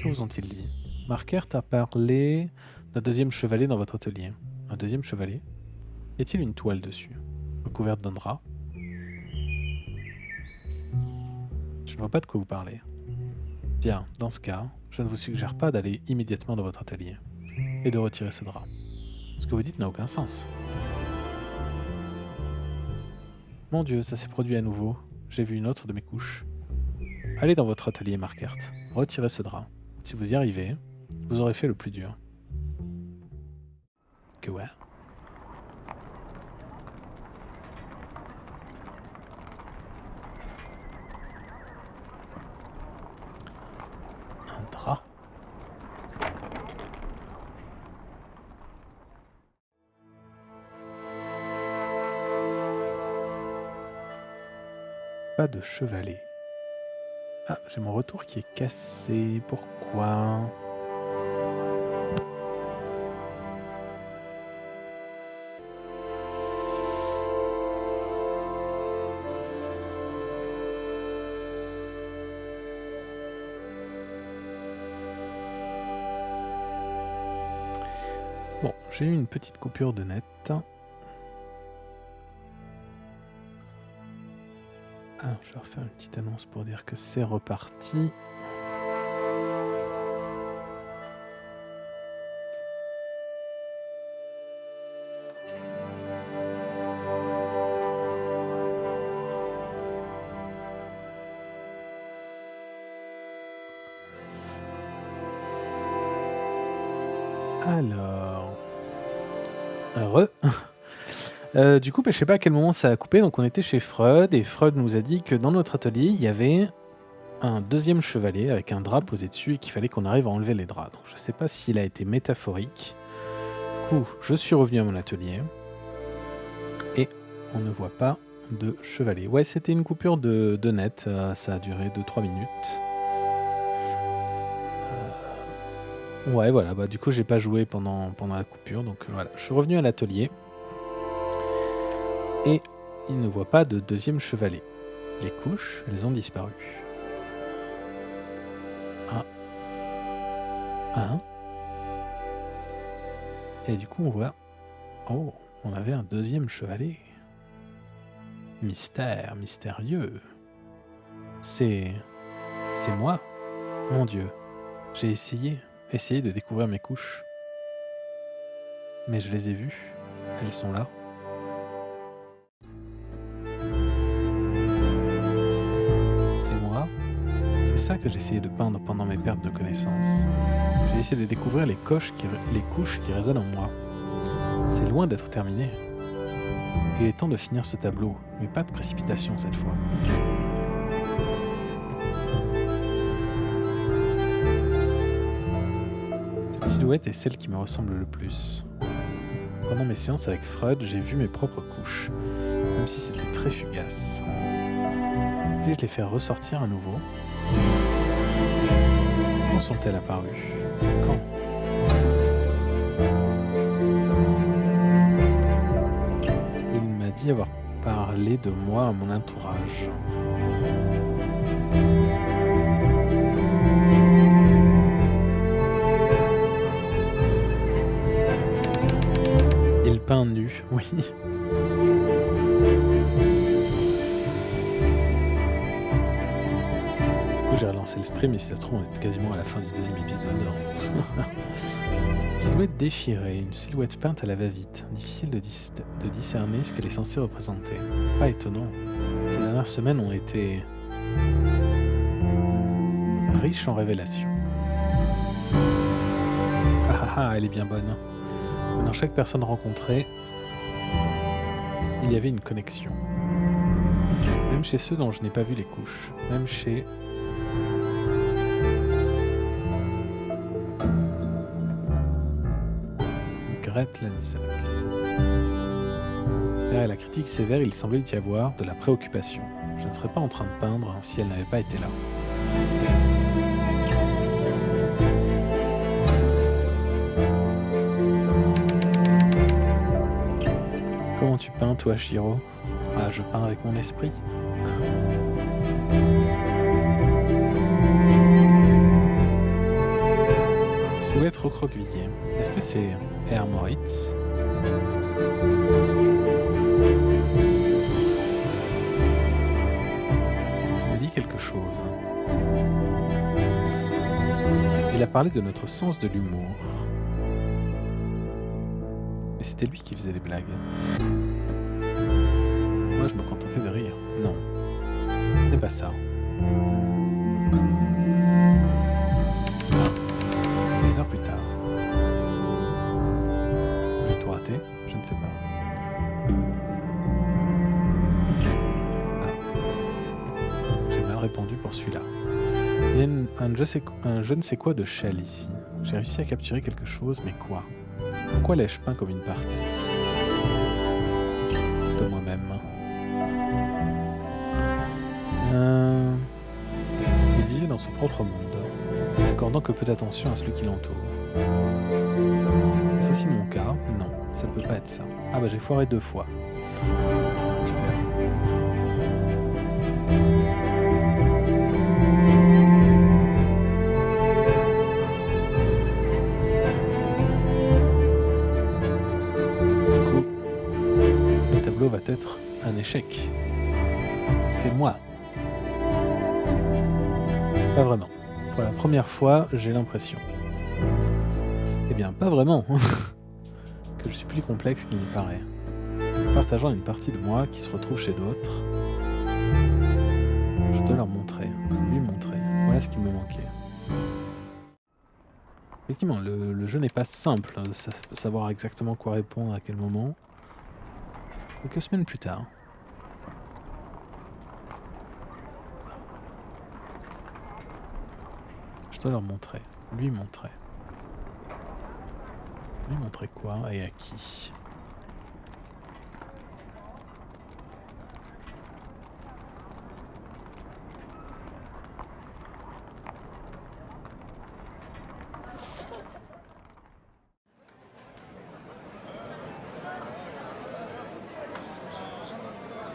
A: Que vous ont-ils dit? Markert a parlé d'un deuxième chevalet dans votre atelier. Un deuxième chevalet? Y a-t-il une toile dessus? Recouverte d'un drap? Je ne vois pas de quoi vous parlez. Bien, dans ce cas, je ne vous suggère pas d'aller immédiatement dans votre atelier et de retirer ce drap. Ce que vous dites n'a aucun sens. Mon Dieu, ça s'est produit à nouveau. J'ai vu une autre de mes couches. Allez dans votre atelier, Markert. Retirez ce drap. Si vous y arrivez, vous aurez fait le plus dur. Que ouais. Un drap. Pas de chevalet. Ah, j'ai mon retour qui est cassé. Pourquoi? Bon, j'ai eu une petite coupure de net. Ah, je vais refaire une petite annonce pour dire que c'est reparti. Alors... Heureux. Du coup, je sais pas à quel moment ça a coupé, donc on était chez Freud, et Freud nous a dit que dans notre atelier, il y avait un deuxième chevalet avec un drap posé dessus et qu'il fallait qu'on arrive à enlever les draps. Donc je sais pas s'il a été métaphorique. Du coup, je suis revenu à mon atelier, et on ne voit pas de chevalet. Ouais, c'était une coupure de net, ça a duré 2-3 minutes. Ouais, voilà, bah du coup j'ai pas joué pendant la coupure, donc voilà, je suis revenu à l'atelier. Et il ne voit pas de deuxième chevalet. Les couches, elles ont disparu. Ah. Et du coup on voit... Oh, on avait un deuxième chevalet. Mystère, mystérieux. C'est moi. Mon Dieu. J'ai essayé de découvrir mes couches. mais je les ai vues. Elles sont là. C'est moi. C'est ça que j'essayais de peindre pendant mes pertes de connaissances. J'ai essayé de découvrir les couches qui résonnent en moi. C'est loin d'être terminé. Il est temps de finir ce tableau, mais pas de précipitation cette fois. Cette silhouette est celle qui me ressemble le plus. Pendant mes séances avec Freud, j'ai vu mes propres couches, même si c'était très fugace. Puis je les fais ressortir à nouveau. Quand sont-elles apparues? Quand? Il m'a dit avoir parlé de moi à mon entourage. Il peint nu, oui. J'ai relancé le stream et si ça se trouve on est quasiment à la fin du deuxième épisode. Silhouette déchirée, une silhouette peinte à la va-vite. Difficile de discerner ce qu'elle est censée représenter. Pas étonnant. Ces dernières semaines ont été riches en révélations. Elle est bien bonne. Dans chaque personne rencontrée, il y avait une connexion. Même chez ceux dont je n'ai pas vu les couches. Même chez... Grete Lensuck. Derrière la critique sévère, il semblait y avoir de la préoccupation. Je ne serais pas en train de peindre si elle n'avait pas été là. Comment tu peins, toi, Shiro? Ah, je peins avec mon esprit. Silhouette recroquevillée. Est-ce que c'est R. Moritz? Ça me dit quelque chose. Il a parlé de notre sens de l'humour. Mais c'était lui qui faisait les blagues. Moi, je me contentais de rire. Non, ce n'est pas ça. 2 heures plus tard. J'ai tout raté? Je ne sais pas. J'ai mal répondu pour celui-là. Il y a un je ne sais quoi de Shell ici. J'ai réussi à capturer quelque chose, mais quoi? Pourquoi l'ai-je peint comme une partie de moi-même? Il vivait dans son propre monde, accordant que peu d'attention à celui qui l'entoure. Est-ce aussi mon cas? Non, ça ne peut pas être ça. Ah bah j'ai foiré 2 fois. Super. Du coup, le tableau va être un échec. C'est moi. Pas vraiment. Pour la première fois, j'ai l'impression. Eh bien, pas vraiment. Que je suis plus complexe qu'il n'y paraît. Partageant une partie de moi qui se retrouve chez d'autres. Je dois leur montrer, lui montrer. Voilà ce qu'il me manquait. Effectivement, le jeu n'est pas simple de savoir exactement quoi répondre à quel moment. Quelques semaines plus tard. Je dois leur montrer, lui montrer. Lui montrer quoi et à qui?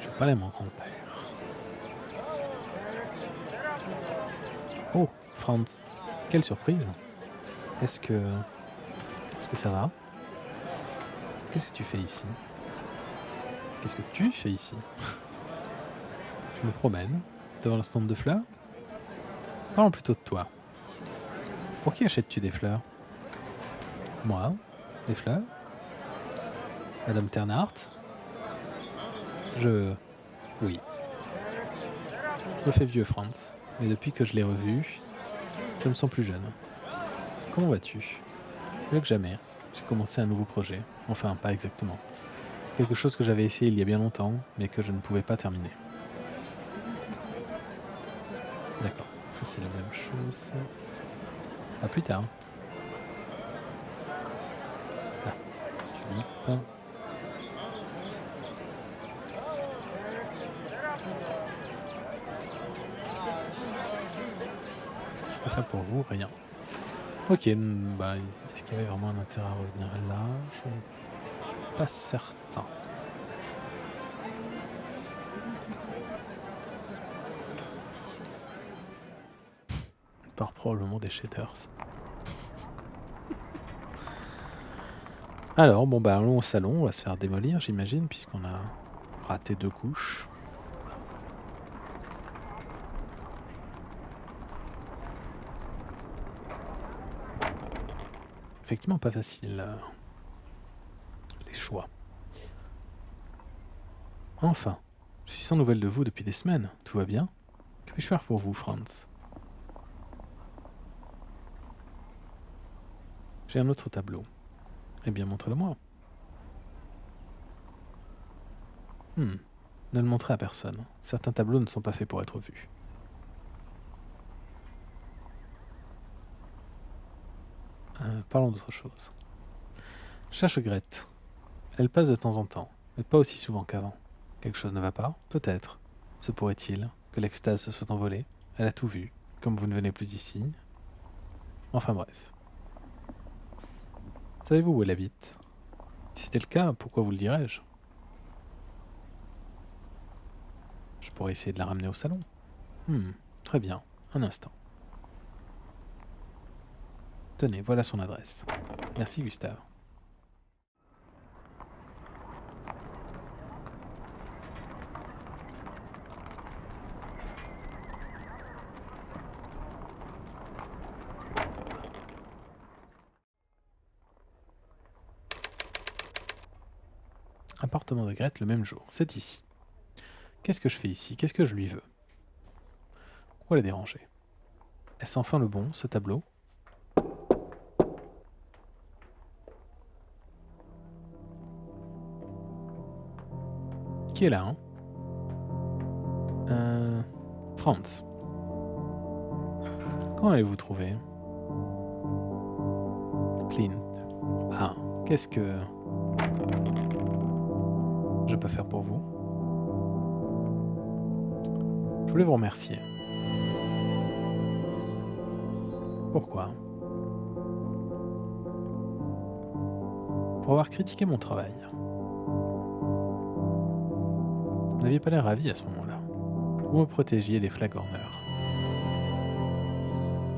A: Je vais parler à mon grand-père. Oh, Franz, quelle surprise! Est-ce que ça va? Qu'est-ce que tu fais ici? Qu'est-ce que tu fais ici? Je me promène devant le stand de fleurs. Parlons plutôt de toi. Pour qui achètes-tu des fleurs? Moi? Des fleurs? Madame Ternhardt? Je... Oui. Je me fais vieux, Franz. Mais depuis que je l'ai revu, je me sens plus jeune. Comment vas-tu? Mieux que jamais. J'ai commencé un nouveau projet. Enfin, pas exactement. Quelque chose que j'avais essayé il y a bien longtemps, mais que je ne pouvais pas terminer. D'accord. Ça, c'est la même chose. À plus tard. Ah, tulipe. Qu'est-ce que je peux faire pour vous? Rien. Ok, bah, est-ce qu'il y avait vraiment un intérêt à revenir là? Je ne suis pas certain. On part probablement des shaders. Alors, bon bah allons au salon, on va se faire démolir j'imagine, puisqu'on a raté 2 couches. Effectivement pas facile, les choix. Enfin, je suis sans nouvelles de vous depuis des semaines, tout va bien? Que puis-je faire pour vous, Franz? J'ai un autre tableau. Eh bien, montrez-le-moi. Ne le montrez à personne. Certains tableaux ne sont pas faits pour être vus. Parlons d'autre chose. Je cherche Grete. Elle passe de temps en temps, mais pas aussi souvent qu'avant. Quelque chose ne va pas? Peut-être. Se pourrait-il que l'extase se soit envolée? Elle a tout vu, comme vous ne venez plus ici. Enfin bref. Savez-vous où elle habite? Si c'était le cas, pourquoi vous le dirais-je? Je pourrais essayer de la ramener au salon. Très bien. Un instant. Tenez, voilà son adresse. Merci, Gustave. Appartement de Grete le même jour. C'est ici. Qu'est-ce que je fais ici? Qu'est-ce que je lui veux? Pourquoi la déranger? Est-ce enfin le bon, ce tableau? Qui est là, hein? Franz. Comment avez-vous trouvé? Clint. Ah, qu'est-ce que je peux faire pour vous? Je voulais vous remercier. Pourquoi? Pour avoir critiqué mon travail. Vous n'aviez pas l'air ravi à ce moment-là. Vous me protégiez des flagorneurs.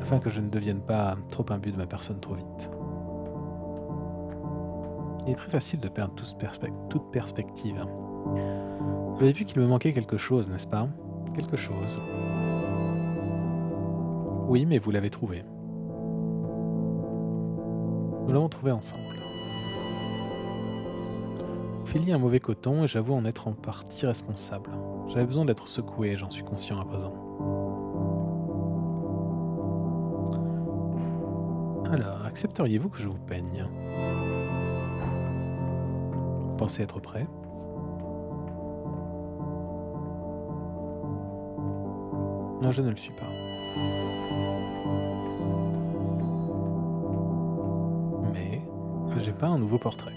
A: Afin que je ne devienne pas trop imbu de ma personne trop vite. Il est très facile de perdre toute perspective. Vous avez vu qu'il me manquait quelque chose, n'est-ce pas? Quelque chose. Oui, mais vous l'avez trouvé. Nous l'avons trouvé ensemble. Vous filiez un mauvais coton et j'avoue en être en partie responsable. J'avais besoin d'être secoué, j'en suis conscient à présent. Alors, accepteriez-vous que je vous peigne? Vous pensez être prêt? Non, je ne le suis pas. Mais j'ai pas un nouveau portrait.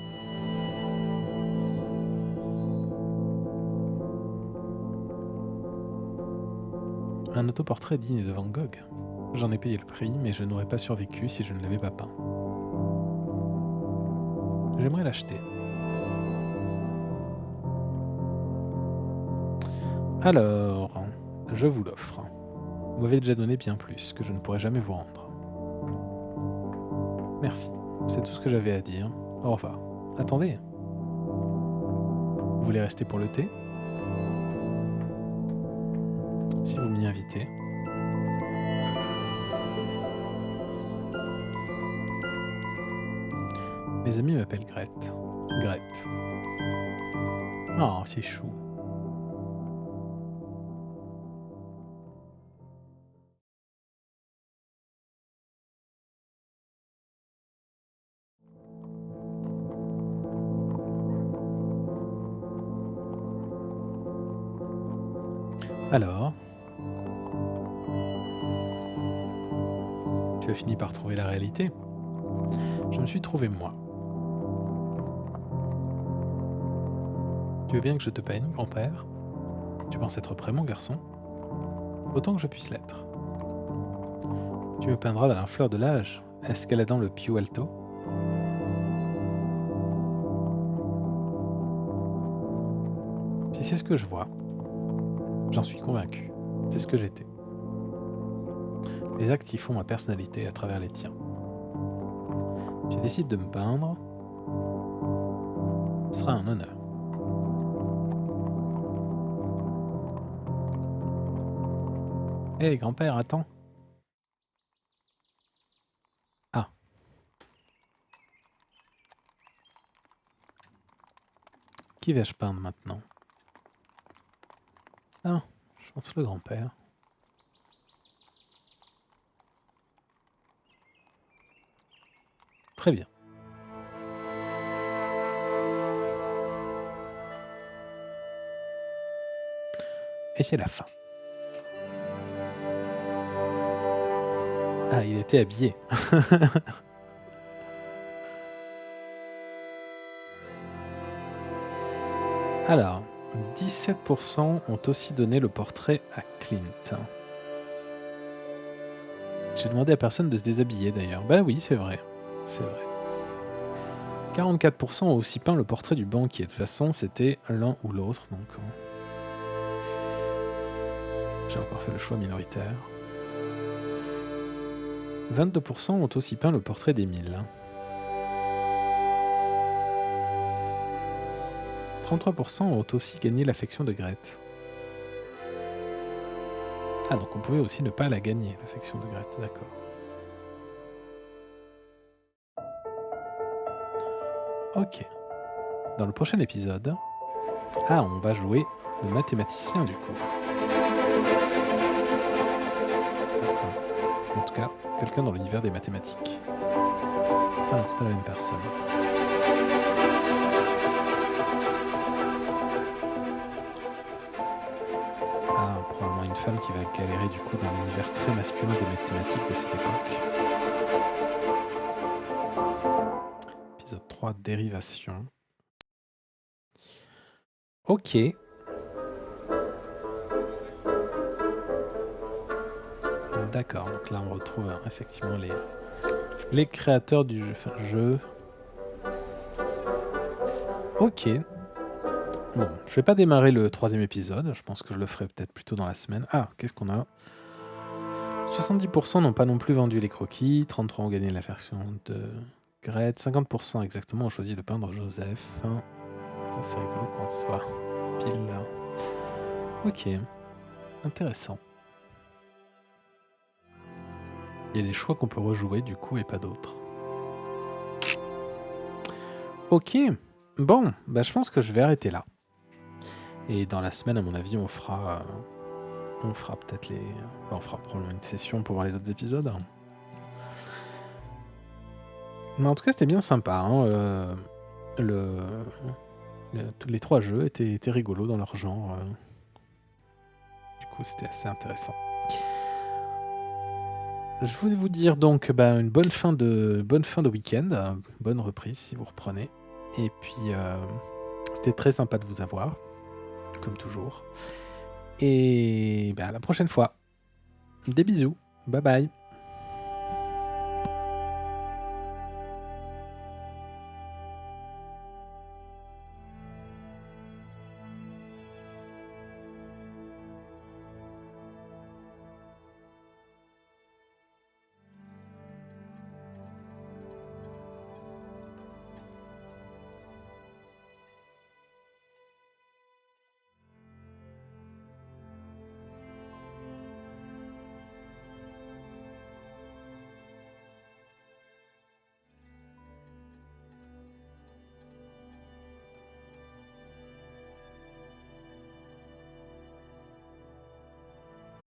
A: Un autoportrait digne de Van Gogh. J'en ai payé le prix, mais je n'aurais pas survécu si je ne l'avais pas peint. J'aimerais l'acheter. Alors, je vous l'offre. Vous m'avez déjà donné bien plus, que je ne pourrai jamais vous rendre. Merci, c'est tout ce que j'avais à dire. Au revoir. Attendez. Vous voulez rester pour le thé? Si vous m'y invitez. Mes amis m'appellent Grete. Grete. Oh, c'est chou. Alors, tu as fini par trouver la réalité? Je me suis trouvé moi. Tu veux bien que je te peigne, grand-père? Tu penses être prêt, mon garçon? Autant que je puisse l'être. Tu me peindras dans la fleur de l'âge, escaladant le Piu Alto? Si c'est ce que je vois, j'en suis convaincu. C'est ce que j'étais. Les actes y font ma personnalité à travers les tiens. Tu décides de me peindre, ce sera un honneur. Hé, grand-père, attends. Ah, qui vais-je peindre maintenant? Ah, je pense le grand-père. Très bien. Et c'est la fin. Ah, il était habillé. Alors, 17% ont aussi donné le portrait à Clint. J'ai demandé à personne de se déshabiller d'ailleurs. Bah oui, c'est vrai. C'est vrai. 44% ont aussi peint le portrait du banquier. De toute façon, c'était l'un ou l'autre. Donc, j'ai encore fait le choix minoritaire. 22% ont aussi peint le portrait d'Émile. 33% ont aussi gagné l'affection de Grete. Ah, donc on pouvait aussi ne pas la gagner, l'affection de Grete, d'accord. Ok. Dans le prochain épisode, on va jouer le mathématicien du coup. Enfin, en tout cas, quelqu'un dans l'univers des mathématiques. Ah non, c'est pas la même personne. Ah, probablement une femme qui va galérer du coup dans l'univers très masculin des mathématiques de cette époque. Épisode 3, dérivation. Ok. D'accord, donc là on retrouve effectivement les créateurs du jeu. Ok. Bon, je vais pas démarrer le 3e épisode, je pense que je le ferai peut-être plutôt dans la semaine. Ah, qu'est-ce qu'on a? 70% n'ont pas non plus vendu les croquis, 33% ont gagné la version de Grete, 50% exactement ont choisi de peindre Joseph. C'est rigolo qu'on soit pile là. Ok, intéressant. Il y a des choix qu'on peut rejouer du coup et pas d'autres. Ok, bon, bah je pense que je vais arrêter là. Et dans la semaine, à mon avis, on fera peut-être on fera probablement une session pour voir les autres épisodes. Mais en tout cas, c'était bien sympa. Hein, les 3 jeux étaient rigolos dans leur genre. Du coup, c'était assez intéressant. Je voulais vous dire donc une bonne fin de week-end, bonne reprise si vous reprenez. Et puis, c'était très sympa de vous avoir, comme toujours. Et à la prochaine fois. Des bisous. Bye bye.